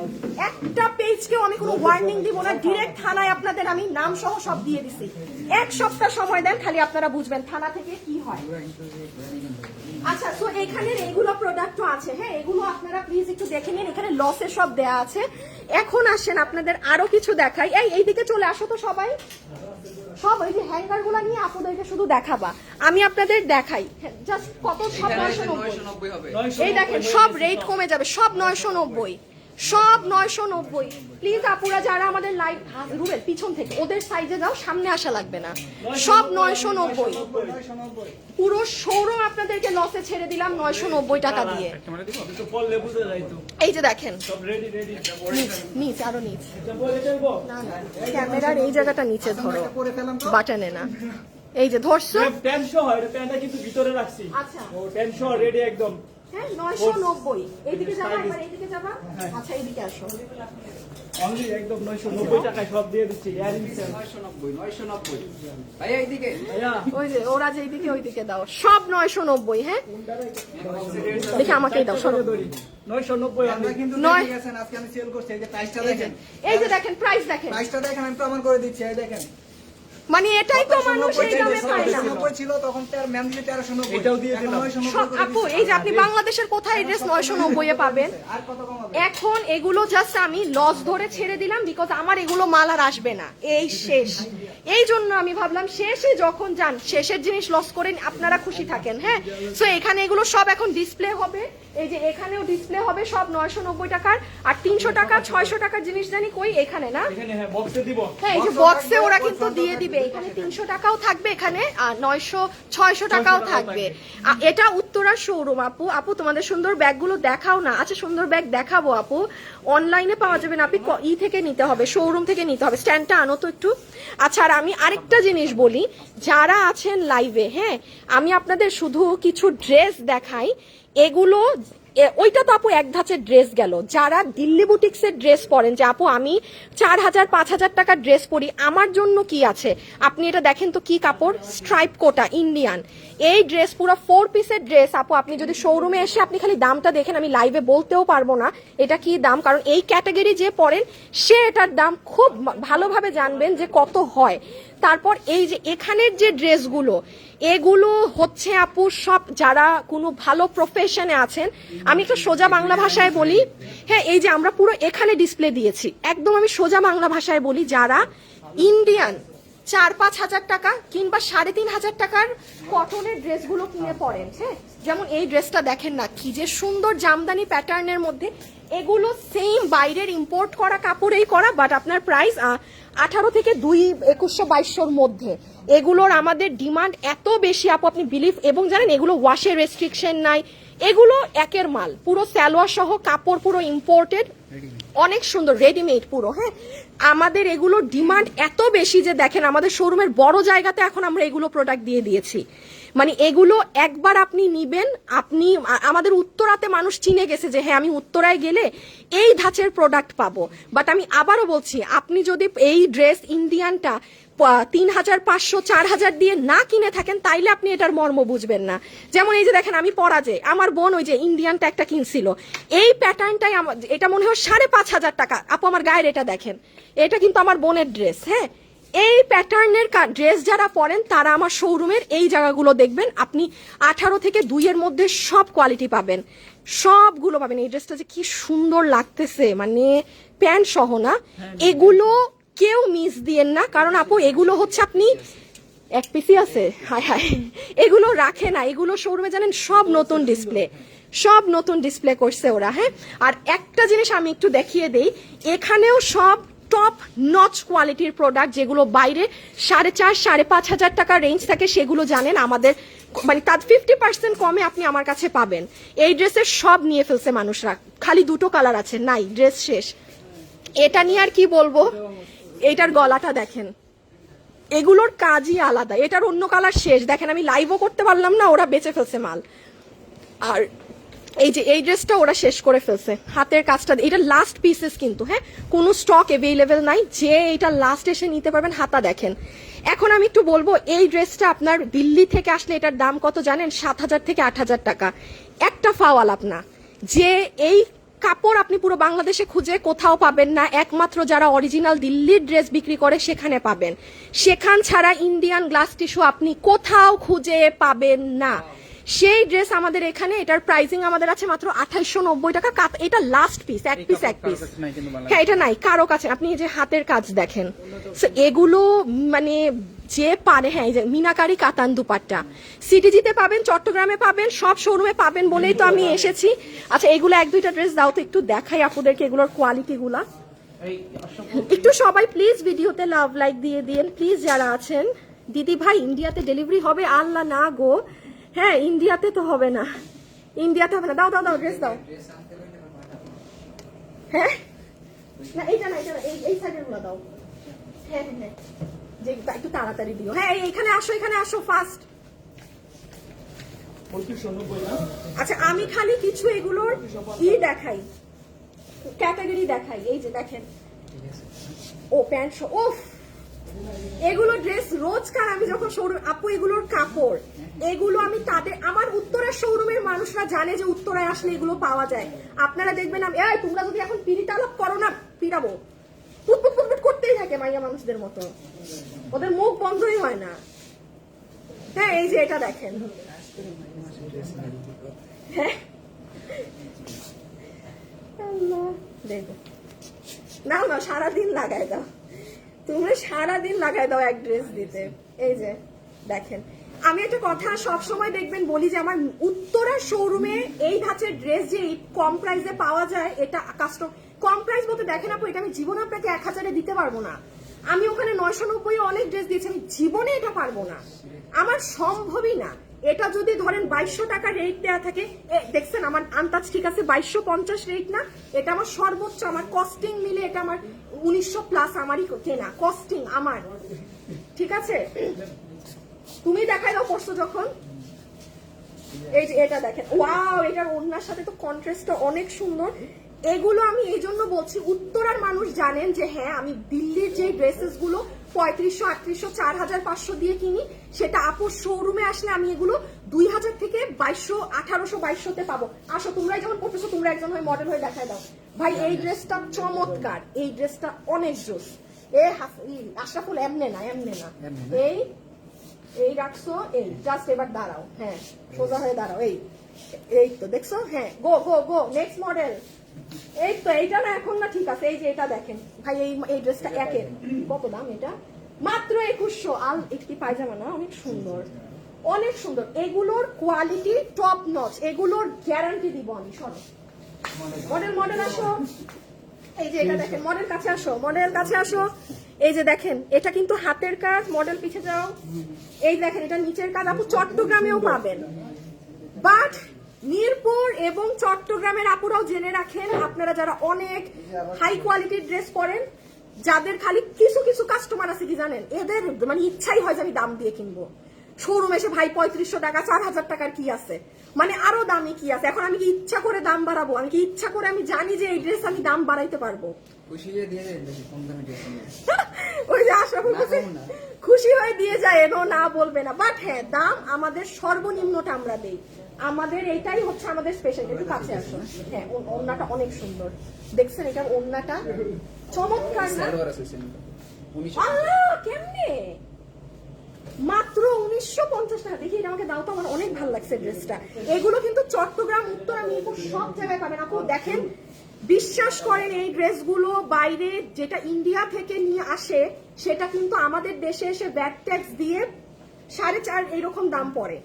একটা পেজকেও আমি কোনো ওয়ার্নিং দিব না, ডিরেক্ট থানায় আপনাদের আমি নাম সহ সব দিয়ে দিছি। 1 সপ্তাহ সময় দেন, খালি আপনারা বুঝবেন থানা থেকে কি হয়। আচ্ছা, তো এখানে এইগুলো প্রোডাক্টও আছে। হ্যাঁ, এগুলো আপনারা প্লিজ একটু দেখে নিন, এখানে লসে সব দেয়া আছে। এখন আসেন আপনাদের আরো কিছু দেখাই। এইদিকে চলে আসো তো সবাই, সব ওই যে হ্যাঙ্গার গুলা নিয়ে আপনাদেরকে শুধু দেখাবা। আমি আপনাদের দেখাই জাস্ট কত, সব 990 হবে। এই দেখেন সব রেট কমে যাবে, সব 990, সব 990। প্লিজ আপুরা যারা আমাদের লাইভ, রুবেল পিছন থেকে ওদের সাইজে যাও, সামনে আসা লাগবে না। সব 990, পুরো শোরুম আপনাদেরকে লসে ছেড়ে দিলাম 990 টাকা দিয়ে। এই যে দেখেন নিচ, আরো নিচ, না না ক্যামেরার এই জায়গাটা নিচে ধরো, বাটনে না, এই যে ধরছো। আচ্ছা, ও 10 রেডি একদম। হ্যাঁ 990। এইদিকে যাবা, এবার এইদিকে যাবা। আচ্ছা, এইদিকে আসো। অনলি একদম 990 টাকায় সব দিয়ে দিচ্ছি। ইয়ারিং 990 ভাইয়া এইদিকে, ভাইয়া ওই যে ওরা যে এইদিকে ওইদিকে দাও, সব 990। হ্যাঁ, দেখি আমাকেই দাও, সরো। 990 আমরা কিন্তু নয়। দেখে গেছেন আজকে আমি সেল করছি। এই যে প্রাইসটা দেখেন, এই যে দেখেন প্রাইস দেখেন, প্রাইসটা দেখেন, আমি প্রমাণ করে দিচ্ছি। এই দেখেন, মানে এটাই তো মানুষ এই দামে পায় না। 990 ছিল তখন, তার ম্যাম দিলে 1390, এটাও দিয়ে দিলাম। 990 সব আপু, এই যে আপনি বাংলাদেশের কোথায় ড্রেস 990 এ পাবেন? আর কত কমাবে? এখন এগুলো জাস্ট আমি লস ধরে ছেড়ে দিলাম, বিকজ আমার এগুলো মাল আর আসবে না, এই শেষ। এই জন্য আমি ভাবলাম শেষে যখন যান, শেষের জিনিস লস করে আপনারা খুশি থাকেন। হ্যাঁ, সো এখানে এগুলো সব এখন ডিসপ্লে হবে। এই যে এখানেও ডিসপ্লে হবে সব 990 টাকার। আর 300 টাকা 600 টাকার জিনিস জানি কই, এখানে না, এখানে হ্যাঁ বক্সে দিব। হ্যাঁ এই যে বক্সে ওরা কিন্তু দিয়ে দিবে। এখানে 300 টাকাও থাকবে, এখানে 900-600 টাকাও থাকবে। এটা উত্তরার শোরুম। আপু তোমাদের সুন্দর ব্যাগগুলো দেখাও না। আচ্ছা, সুন্দর ব্যাগ দেখাবো আপু, অনলাইনে পাওয়া যাবে না, আপনি থেকে নিতে হবে, শোরুম থেকে নিতে হবে। স্ট্যান্ডটা আনো তো একটু। আচ্ছা, আর আমি আরেকটা জিনিস বলি, যারা আছেন লাইভে, হ্যাঁ আমি আপনাদের শুধু কিছু ড্রেস দেখাই। এগুলো ওইটা তো আপু এক ধাঁচের ড্রেস গেল। যারা দিল্লি বুটিক্সের ড্রেস পরেন, যে আপু আমি 4000-5000 টাকার ড্রেস পরি, আমার জন্য কি আছে, আপনি এটা দেখেন তো কি কাপড়, স্ট্রাইপ কোটা ইন্ডিয়ান। এই ড্রেস পুরো 4 পিসের ড্রেস আপু। আপনি যদি শোরুমে এসে আপনি খালি দামটা দেখেন, আমি লাইভে বলতেও পারবো না এটা কি দাম, কারণ এই ক্যাটাগরি যে পরেন সে এটার দাম খুব ভালোভাবে জানবেন যে কত হয়। তারপর এই যে এখানের যে ড্রেসগুলো, এগুলো হচ্ছে আপু সব যারা কোনো ভালো প্রফেশনে আছেন। আমি একটু সোজা বাংলা ভাষায় বলি, হ্যাঁ এই যে আমরা পুরো এখানে ডিসপ্লে দিয়েছি, একদম আমি সোজা বাংলা ভাষায় বলি, যারা ইন্ডিয়ান 4-5 হাজার টাকা কিংবা 3500 টাকার কটনের ড্রেসগুলো কিনে পরেন, হ্যাঁ যেমন এই ড্রেসটা দেখেন না কি যে সুন্দর জামদানি প্যাটার্নের মধ্যে, এগুলো সেম বাইরের ইম্পোর্ট করা কাপড়েই করা, বাট আপনার প্রাইস 18 থেকে 2100-2200 মধ্যে। এগুলোর আমাদের ডিমান্ড এত বেশি আপু, আপনি বিলিভ, এবং জানেন এগুলো ওয়াশের রেস্ট্রিকশন নাই, এগুলো একের মাল, পুরো সালোয়ার সহ কাপড় পুরো ইম্পোর্টেড, অনেক সুন্দর রেডিমেড পুরো। হ্যাঁ, আমাদের এগুলোর ডিমান্ড এত বেশি যে দেখেন আমাদের শোরুমের বড় জায়গাতে এখন আমরা এগুলো প্রোডাক্ট দিয়ে দিয়েছি। মানে এগুলো একবার আপনি নিবেন, আপনি আমাদের উত্তরাতে মানুষ চিনে গেছে যে হ্যাঁ আমি উত্তরায় গেলে এই ধাঁচের প্রোডাক্ট পাবো। বাট আমি আবারও বলছি, আপনি যদি এই ড্রেস ইন্ডিয়ানটা 3500-4000 দিয়ে না কিনে থাকেন তাইলে আপনি এটার মর্ম বুঝবেন না। যেমন এই যে দেখেন আমি পরা যে আমার বোন ওই যে ইন্ডিয়ানটা একটা কিনছিল, এই প্যাটার্নটাই এটা মনে হয় 5500 টাকা। আপু আমার গায়ের এটা দেখেন, এটা কিন্তু আমার বোনের ড্রেস। হ্যাঁ, এই প্যাটার্নের ড্রেস যারা পরেন তারা আমার শোরুমের এই জায়গাগুলো দেখবেন, আপনি 18 থেকে 2 এর মধ্যে সব কোয়ালিটি পাবেন, সবগুলো পাবেন। এই ড্রেসটা যে কি সুন্দর লাগতেছে, মানে প্যান্ট সহ না, এগুলো কেউ মিস দিয়েন না, কারণ আপু এগুলো হচ্ছে আপনি এক পিসি আছে, হায় হায়, এগুলো রাখে না, এগুলো শোরুমে জানেন সব নতুন ডিসপ্লে, সব নতুন ডিসপ্লে করছে ওরা। হ্যাঁ, আর একটা জিনিস আমি একটু দেখিয়ে দেই, এখানেও সব টপ নচ কোয়ালিটির প্রোডাক্ট, যেগুলো বাইরে 4500-5500 টাকা রেঞ্জ থাকে, সেগুলো জানেন আমাদের মানে তার 50% কমে আপনি আমার কাছে পাবেন। এই ড্রেসের সব নিয়ে ফেলছে মানুষরা, খালি 2টো কালার আছে, নাই ড্রেস শেষ। এটা নিয়ে আর কি বলবো, এটার গলাটা দেখেন, এগুলোর কাজই আলাদা, এটার অন্য কালার শেষ। দেখেন আমি লাইভও করতে পারলাম না, ওরা বেঁচে ফেলছে মাল। আর এই যে এই ড্রেসটা ওরা শেষ করে ফেলছে, হাতের কাজটা, এটা লাস্ট পিসেস কিন্তু। হ্যাঁ, কোনো স্টক অ্যাভেলেবেল নাই, যে এটা লাস্ট এসে নিতে পারবেন। হাতা দেখেন। এখন আমি একটু বলবো, এই ড্রেসটা আপনার দিল্লি থেকে আসলে এটার দাম কত জানেন? 7000 থেকে 8000 টাকা। একটা ফাওয়াল আপনা, যে এই কাপড় আপনি পুরো বাংলাদেশে খুঁজে কোথাও পাবেন না, একমাত্র যারা অরিজিনাল দিল্লির ড্রেস বিক্রি করে সেখানে পাবেন। সেখান ছাড়া ইন্ডিয়ান গ্লাস টিস্যু আপনি কোথাও খুঁজে পাবেন না। সেই ড্রেস আমাদের এখানে, এটার প্রাইসিং আমাদের আছে মাত্র 2890 টাকা। এটা লাস্ট পিস, এক পিস। হ্যাঁ, এটা নাই কারো কাছে। আপনি এই যে হাতের কাজ দেখেন, এগুলো মানে যে পারে। হ্যাঁ, এই যে মিনাকারি কাতান দুপাট্টা সিটিজিতে পাবেন, চট্টগ্রামে পাবেন, সব শোরুমে পাবেন বলেই তো আমি এসেছি। আচ্ছা, এগুলো 1-2টা ড্রেস দাও তো একটু দেখাই আপনাদেরকে এগুলোর কোয়ালিটি গুলা। একটু সবাই প্লিজ ভিডিওতে লাভ লাইক দিয়ে দিন প্লিজ যারা আছেন। দিদি ভাই ইন্ডিয়াতে ডেলিভারি হবে? আল্লাহ না গো, হ্যাঁ ইন্ডিয়াতে তো হবে না, ইন্ডিয়াতে হবে না। দাও দাও দাও ড্রেস দাও। হ্যাঁ, না এইটা না, এই সাইডের গুলো দাও। হ্যাঁ হ্যাঁ হ্যাঁ, যে একটু তাড়াতাড়ি দিও। হ্যাঁ, এখানে আসো, এখানে আসো ফাস্ট। আচ্ছা, আমি খালি কিছু এগুলোর দেখাই, ক্যাটাগরি দেখাই। এই যে দেখেন, ও প্যান্ট, ওফ, এগুলো ড্রেস রোজকার আমি যখন শোরুম, আপু এগুলোর কাপড়, এগুলো আমি তাদের, আমার উত্তরের শোরুমের মানুষরা জানে যে উত্তরায় আসলে এগুলো পাওয়া যায়। আপনারা দেখবেন আমি, এই তোমরা যদি এখন পিড়িটা আলাপ করো না, পিড়াবো, পুটপুট পুটপুট করতেই থাকে মাইয়া মানুষদের মতো, ওদের মুখ বন্ধই হয় না। হ্যাঁ, এই যে এটা দেখেন। হ্যাঁ, দেখো, না না সারাদিন লাগাই দাও, তুমি সারাদিন লাগাই দাও এক ড্রেস দিতে। এই যে দেখেন, আমি একটা কথা সব সময় দেখবেন বলি যে আমার উত্তরার শোরুমে এই ধাঁচের ড্রেস যে কম প্রাইসে পাওয়া যায়, এটা কাস্টম কম প্রাইস বলতে দেখেন আপু, এটা আমি জীবনে আপনাকে 1000-এ দিতে পারবো না। আমি ওখানে 990 অনেক ড্রেস দিয়েছি, আমি জীবনে এটা পারবো না, আমার সম্ভবই না। এটা যদি ধরেন 2200 টাকা রেট দেওয়া থাকে, দেখছেন আমার আন্দাজ ঠিক আছে 2250 রেট না, এটা আমার সর্বোচ্চ, আমার কস্টিং মিলে এটা আমার 1900 প্লাস আমারই কেনা কস্টিং আমার, ঠিক আছে। তুমি দেখাই দাও পরশু যখন, এই যে এটা দেখেন, ওয়াও, এটার ওড়নার সাথে তো কন্ট্রাস্টটা অনেক সুন্দর। এগুলো আমি এই জন্য বলছি, উত্তরার মানুষ জানেন যে হ্যাঁ আমি দিল্লির যে ড্রেসেস গুলো 3500, 3800, 4500 দিয়ে কিনি, সেটা আপুর শোরুমে আসলে আমি এগুলো 2000 থেকে 2200, 1800, 2200-তে পাবো। আসো, তোমরাই যেমন পড়তেছো, তোমরা একজন হয়ে মডেল হয়ে দেখায় দাও। ভাই এই ড্রেসটা চমৎকার, এই ড্রেসটা অনেক জোস। আশরাফুল এমনে না, এমনে না, এই রাখছো, এই জাস্ট এবার দাঁড়াও, হ্যাঁ সোজা হয়ে দাঁড়াও, এই তো দেখছো। হ্যাঁ, গো গো গো, নেক্সট মডেল। এই তো, এইটা না এখন না, ঠিক আছে। এই যে এটা দেখেন ভাই, এই ড্রেসটা একের কত দাম? এটা মাত্র 2100। এটা কি পায়জামা না? অনেক সুন্দর, অনেক সুন্দর, এগুলোর কোয়ালিটি টপ নচ, এগুলোর গ্যারান্টি দিব আমি। সরো মডেল আসো, এই যে এটা দেখেন, মডেল কাছে আসো, মডেল কাছে আসো। এই যে দেখেন, এটা কিন্তু হাতের কাজ, মডেল পিছে যাও। এই দেখেন, এটা নিচের কাজ, আপু চট্টগ্রামেও পাবেন। বাট মিরপুর এবং চট্টগ্রামের আপুরাও জেনে রাখেন, আপনারা যারা অনেক হাই কোয়ালিটির ড্রেস পরেন, যাদের খালি কিছু কিছু কাস্টমার আছে কি জানেন, এদের মানে ইচ্ছাই হয় যে আমি দাম দিয়ে কিনবো। শোরুম এসে ভাই 3500 টাকা 4000 টাকার কি আছে, মানে আরো দামি কি আছে। এখন আমি কি ইচ্ছা করে দাম বাড়াবো? আমি কি ইচ্ছা করে, আমি জানি যে এই ড্রেস আমি দাম বাড়াইতে পারবো। খুশি হয়ে দিয়ে দেন বেশি কম দামে ড্রেস নিয়ে। ওই যে আশা করতেছি খুশি হয়ে দিয়ে যায়, এনো না বলবে না। বাট হ্যাঁ, দাম আমাদের সর্বনিম্নটা আমরা দেই, আমাদের এটাই হচ্ছে আমাদের স্পেশাল। একটু কাছে আসো। হ্যাঁ, ওড়নাটা অনেক সুন্দর, দেখছেন এটার ওড়নাটা চমৎকার না? আল্লাহ, কেমনে মাত্র 1950 টাকা। দেখি এটা আমাকে দাও তো, আমার অনেক ভালো লাগছে ড্রেসটা। এগুলো কিন্তু চট্টগ্রাম, উত্তরা, মিরপুর সব জায়গায় পাবেন আপু। দেখেন, বিশ্বাস করেন, এই ড্রেসগুলো বাইরে যেটা ইন্ডিয়া থেকে নিয়ে আসে, সেটা কিন্তু আমাদের দেশে এসে ব্যাট ট্যাক্স দিয়ে 4.5 এরকম দাম পড়ে।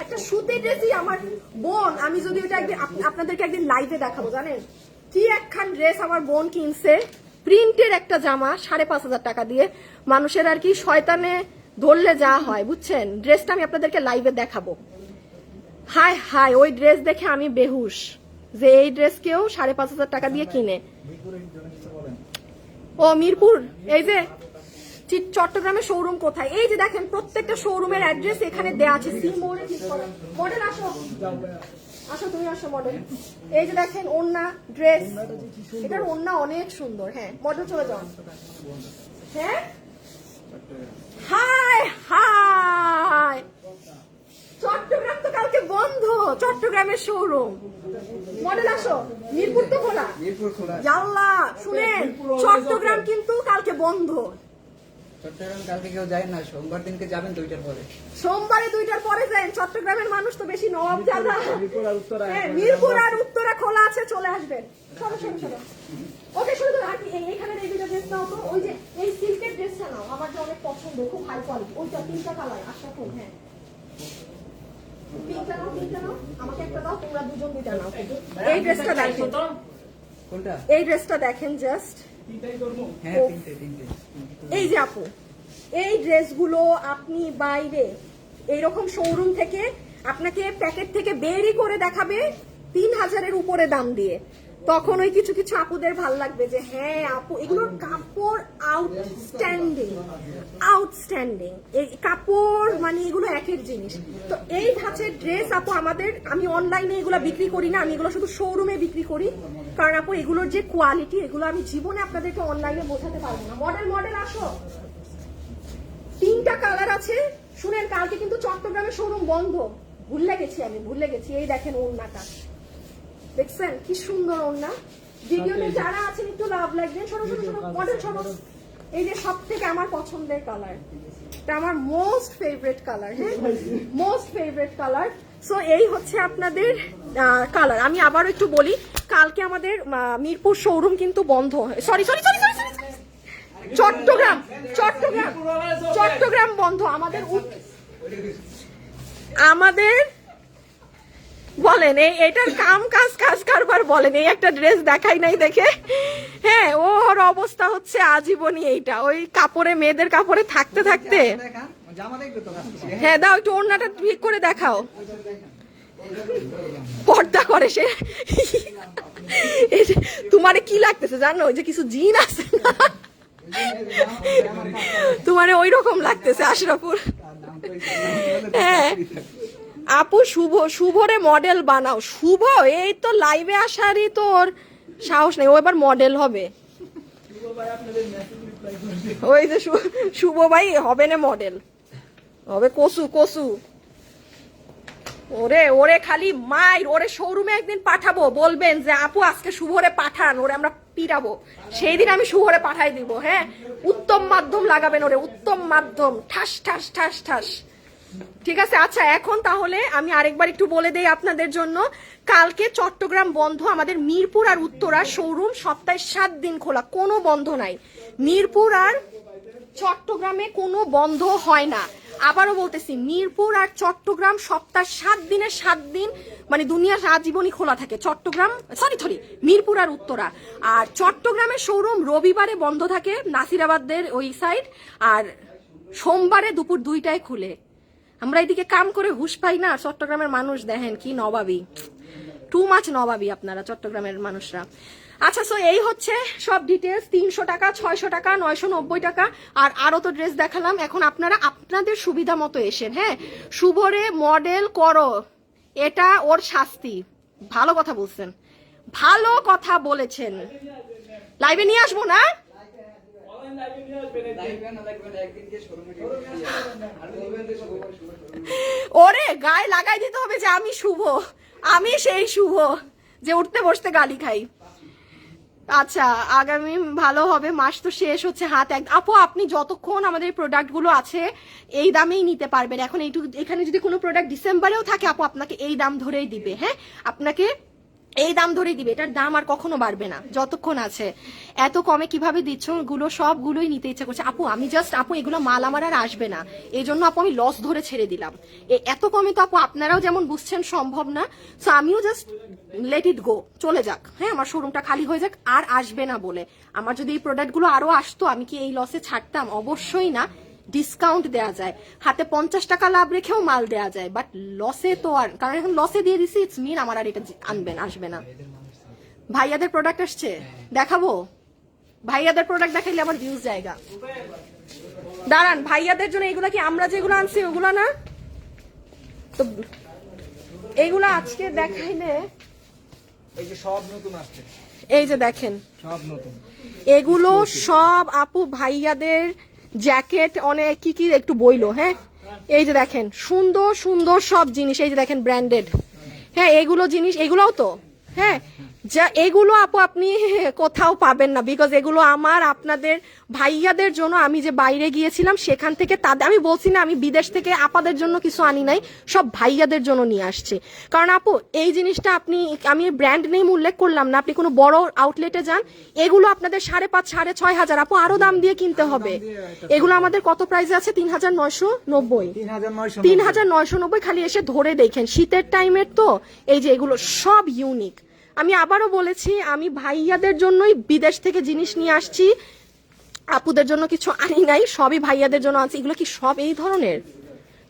একটা সুতির ড্রেসই আমার বোন, আমি যদি ওটা একদিন আপনাদেরকে একদিন লাইভে দেখাবো, জানেন কি একখান ড্রেস আমার বোন কিনছে, প্রিন্টের একটা জামা 5,500 টাকা দিয়ে। মানুষের আর কি শয়তানে ধরলে যা হয়, বুঝছেন। ড্রেসটা আমি আপনাদেরকে লাইভে দেখাবো। হায় হায়, ওই ড্রেস দেখে আমি বেহুশ যে এই ড্রেস কেউ 5,500 টাকা দিয়ে কিনে। ও মিরপুর, এই যে চট্টগ্রামের শোরুম কোথায়? এই যে দেখেন, প্রত্যেকটা শোরুমের অ্যাড্রেস এখানে দেয়া আছে। সি মোড়ে ঠিক করো। মডেল আসো, আসো তুমি আসো মডেল। এই যে দেখেন ওড়না, ড্রেস, এটার ওড়না অনেক সুন্দর। হ্যাঁ, মডেল চলে যাও। হ্যাঁ, হায় হায়, চট্টগ্রাম তো কালকে বন্ধ, চট্টগ্রামের শোরুম। মডেল আসো, মিরপুর তো খোলা। জাল্লা শুনেন, চট্টগ্রাম কিন্তু কালকে বন্ধ। চট্টগ্রাম কালকে কেউ যায় না, সোমবার দিনকে যাবেন 2টার পরে। সোমবারে 2টার পরে যান। চট্টগ্রামের মানুষ তো বেশি নবাবজাদা। মিরপুর আর উত্তরা, হ্যাঁ, মিরপুর আর উত্তরা খোলা আছে, চলে আসবেন। সরো সরো সরো। ওকে, শুরু করো। আর কি এইখানে এই দুটো ড্রেস নাও তো, ওই যে এই সিল্কের ড্রেসটা নাও, আমার যে অনেক পছন্দ, খুব হাই কোয়ালিটি। ওইটা 3টা কালার, আশা ফুল। হ্যাঁ, পিঙ্কটা নাও, পিঙ্কটা নাও, আমাকে একটা দাও, তোমরা দুজন 2টা নাও। এই ড্রেসটা দেখেন, কোনটা? এই ড্রেসটা দেখেন জাস্ট। হ্যাঁ, তিনটে। এই যে আপু, এই ড্রেসগুলো আপনি বাইরে এইরকম শোরুম থেকে আপনাকে প্যাকেট থেকে বেরই করে দেখাবে 3000-এর উপরে দাম দিয়ে। তখন ওই কিছু কিছু আপুদের ভাল লাগবে যে হ্যাঁ আপু, এগুলোর কাপড় আউটস্ট্যান্ডিং, আউটস্ট্যান্ডিং। এই কাপড় মানে এগুলো একের জিনিস। তো এই ধাঁচের ড্রেস আপু আমাদের, আমি অনলাইনে এগুলো বিক্রি করি না, আমি এগুলো শুধু শোরুমে বিক্রি করি। কারণ আপু এগুলোর যে কোয়ালিটি, এগুলো আমি জীবনে আপনাদেরকে অনলাইনে বোঝাতে পারবো না। মডেল আসো, 3টা কালার আছে। শুনেন, কালকে কিন্তু চট্টগ্রামের শোরুম বন্ধ, ভুলে গেছি। এই দেখেন ওড়নাটা, দেখছেন কি সুন্দর ওড়না। ভিডিওতে যারা আছেন একটু লাভ লাগবেন। সরো সরো সরো, মডেল সরো। এই যে সব থেকে আমার পছন্দের কালার, এটা আমার মোস্ট ফেভারিট কালার। হ্যাঁ, মোস্ট ফেভারিট কালার। সো এই হচ্ছে আপনাদের কালার। আমি আবার একটু বলি, কালকে আমাদের মিরপুর শোরুম কিন্তু বন্ধ। সরি, চট্টগ্রাম বন্ধ। আমাদের বলেন এটার কাজ কারবার বলেন। এই একটা ড্রেস দেখাই নাই দেখে, হ্যাঁ, ওর অবস্থা হচ্ছে আজীবনই এইটা। ওই কাপড়ে, মেয়েদের কাপড়ে থাকতে থাকতে। হ্যাঁ, দাও একটু ওড়নাটা ঠিক করে দেখাও। পর্দা করে সে। তোমারে কি লাগতেছে জানো, ওই যে কিছু জিন আছে না, তোমারে ওই রকম লাগতেছে আশরাফুর। হ্যাঁ আপু, শুভরে মডেল বানাও। শুভ এই তো লাইভে আসারই তোর সাহস নেই, ও এবার মডেল হবে। ওই যে শুভ ভাই হবে না মডেল, হবে কসু। ওরে খালি মাইর, ওরে শোরুমে একদিন পাঠাবো, বলবেন যে আপু আজকে শুভরে পাঠান, ওরে আমরা পিটাবো। সেই দিন আমি শুভরে পাঠাই দিব। হ্যাঁ, উত্তম মাধ্যম লাগাবেন ওরে, উত্তম মাধ্যম, ঠাস ঠাস ঠাস ঠাস। ঠিক আছে, আচ্ছা এখন তাহলে আমি আরেকবার একটু বলে দেই আপনাদের জন্য। কালকে চট্টগ্রাম বন্ধ, আমাদের মিরপুর আর উত্তরা শোরুম সপ্তাহে 7 দিন খোলা, কোনো বন্ধ নাই। মিরপুর আর চট্টগ্রামে কোনো বন্ধ হয় না। আবারও বলতেছি, মিরপুর আর চট্টগ্রাম সপ্তাহ 7 দিনের 7 দিন মানে দুনিয়ার রাজীবনই খোলা থাকে। চট্টগ্রাম সরি মিরপুর আর উত্তরা। আর চট্টগ্রামের শোরুম রবিবারে বন্ধ থাকে, নাসিরাবাদের ওই সাইড, আর সোমবারে দুপুর 2টায় খুলে। আমরা এদিকে কাম করে হুশ পাই না। চট্টগ্রামের মানুষ দেখেন কি নবাবী, টু মাচ নবাবী আপনারা চট্টগ্রামের মানুষরা। আচ্ছা, সো এই হচ্ছে সব ডিটেলস। 300 টাকা, 600 টাকা, 990 টাকা। আর আরো তো ড্রেস দেখালাম। এখন আপনারা আপনাদের সুবিধা মতো এসেন। হ্যাঁ, শুভরে মডেল করো, এটা ওর শাস্তি। ভালো কথা বলছেন, ভালো কথা বলেছেন। লাইভে নিয়ে আসবো না? ওরে গায়ে লাগাই দিতে হবে যে আমি শুভ, আমি সেই শুভ যে উঠতে বসতে গালি খাই। আচ্ছা, আগামী ভালো হবে, মাস তো শেষ হচ্ছে, হাত এক। আপু আপনি যতক্ষণ আমাদের প্রোডাক্ট গুলো আছে এই দামেই নিতে পারবেন। এখন এখানে যদি কোনো প্রোডাক্ট ডিসেম্বরেও থাকে আপু আপনাকে এই দাম ধরেই দিবে। হ্যাঁ, আপনাকে এই দাম ধরেই দিবে, এটার দাম আর কখনো বাড়বে না যতক্ষণ আছে। এত কমে কিভাবে দিচ্ছ? গুলো সবগুলোই নিতে ইচ্ছা করছে আপু। আমি জাস্ট আপু এগুলো মাল আমার আর আসবে না, এই জন্য আপু আমি লস ধরে ছেড়ে দিলাম। এত কমে তো আপু আপনারাও যেমন বুঝছেন সম্ভব না। সো আমিও জাস্ট লেট ইট গো, চলে যাক। হ্যাঁ, আমার শোরুমটা খালি হয়ে যাক, আর আসবে না বলে। আমার যদি এই প্রোডাক্টগুলো আরো আসতো আমি কি এই লসে ছাড়তাম? অবশ্যই না। ডিসকাউন্ট দেওয়া যায়, হাতে 50 টাকা লাভ রেখেও মাল দেওয়া যায়, বাট লসে তো আর, কারণ এখন লসে দিয়ে দিছি, ইটস মিন আমার আর এটা আসবে না। ভাইয়াদের প্রোডাক্ট আসছে, দেখাবো? ভাইয়াদের প্রোডাক্ট দেখাইলে আমার ভিউজ জায়গা। দাঁড়ান, ভাইয়াদের জন্য এগুলা কি আমরা যেগুলো আনছি ওগুলা না তো? এইগুলা আজকে দেখাইলে এই যে সব নতুন আসছে, এই যে দেখেন সব নতুন এগুলো সব আপু ভাইয়াদের জ্যাকেট, অনেক কি কি একটু বইলো। হ্যাঁ, এই যে দেখেন সুন্দর সুন্দর সব জিনিস, এই যে দেখেন ব্র্যান্ডেড। হ্যাঁ, এগুলো জিনিস, এগুলোও তো হ্যাঁ, যা এগুলো আপু আপনি কোথাও পাবেন না, বিকজ এগুলো আমার আপনাদের ভাইয়াদের জন্য। আমি যে বাইরে গিয়েছিলাম সেখান থেকে তাদের, আমি বলছি না আমি বিদেশ থেকে আপাদের জন্য কিছু আনি নাই, সব ভাইয়াদের জন্য নিয়ে আসছি। কারণ আপু এই জিনিসটা আপনি, আমি ব্র্যান্ড নেম উল্লেখ করলাম না, আপনি কোনো বড় আউটলেটে যান, এগুলো আপনাদের 5,500 6,500 আপু আরো দাম দিয়ে কিনতে হবে। এগুলো আমাদের কত প্রাইসে আছে? 3,990, 3,990। খালি এসে ধরে দেখেন, শীতের টাইমের তো। এই যে এগুলো সব ইউনিক। আমি আবারও বলেছি, আমি ভাইয়াদের জন্যই বিদেশ থেকে জিনিস নিয়ে আসছি, আপুদের জন্য কিছু আনি নাই, সবই ভাইয়াদের জন্য আনছি। এগুলো কি সব এই ধরনের?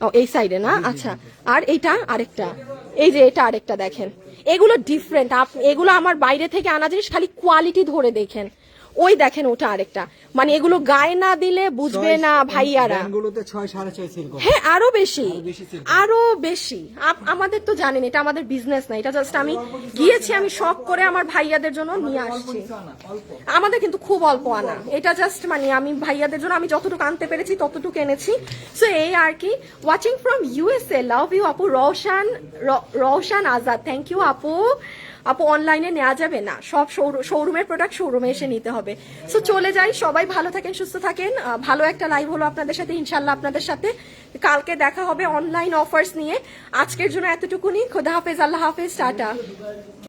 ও, এই সাইডে না? আচ্ছা, আর এইটা আরেকটা, এই যে এটা আরেকটা দেখেন, এগুলো ডিফারেন্ট। এগুলো আমার বাইরে থেকে আনা জিনিস, খালি কোয়ালিটি ধরে দেখেন। ওই দেখেন ওটা আরেকটা, মানে এগুলো গায়ে না দিলে বুঝবে না ভাইয়ারা। ব্র্যান্ডগুলোতে 6 6.5 সেল করে। হ্যাঁ, আরো বেশি, আরো বেশি। আমাদের তো জানেন এটা আমাদের বিজনেস না, এটা জাস্ট আমি গিয়েছি, আমি শখ করে আমার ভাইয়াদের জন্য নিয়ে আসছি। আমাদের কিন্তু খুব অল্প আনা, এটা জাস্ট মানে আমি ভাইয়াদের জন্য আমি যতটুকু আনতে পেরেছি ততটুকু এনেছি। সো এই আর কি। Watching from USA, love you আপু। রওশান আজাদ, থ্যাংক ইউ আপু। আপু অনলাইনে নেওয়া যাবে না, সব শোরুমের প্রোডাক্ট শোরুমে এসে নিতে হবে। সো চলে যাই, সবাই ভালো থাকেন, সুস্থ থাকেন। ভালো একটা লাইভ হলো আপনাদের সাথে, ইনশাল্লাহ আপনাদের সাথে কালকে দেখা হবে অনলাইন অফার্স নিয়ে। আজকের জন্য এতটুকুনি, খোদা হাফেজ, আল্লাহ হাফেজ, টাটা।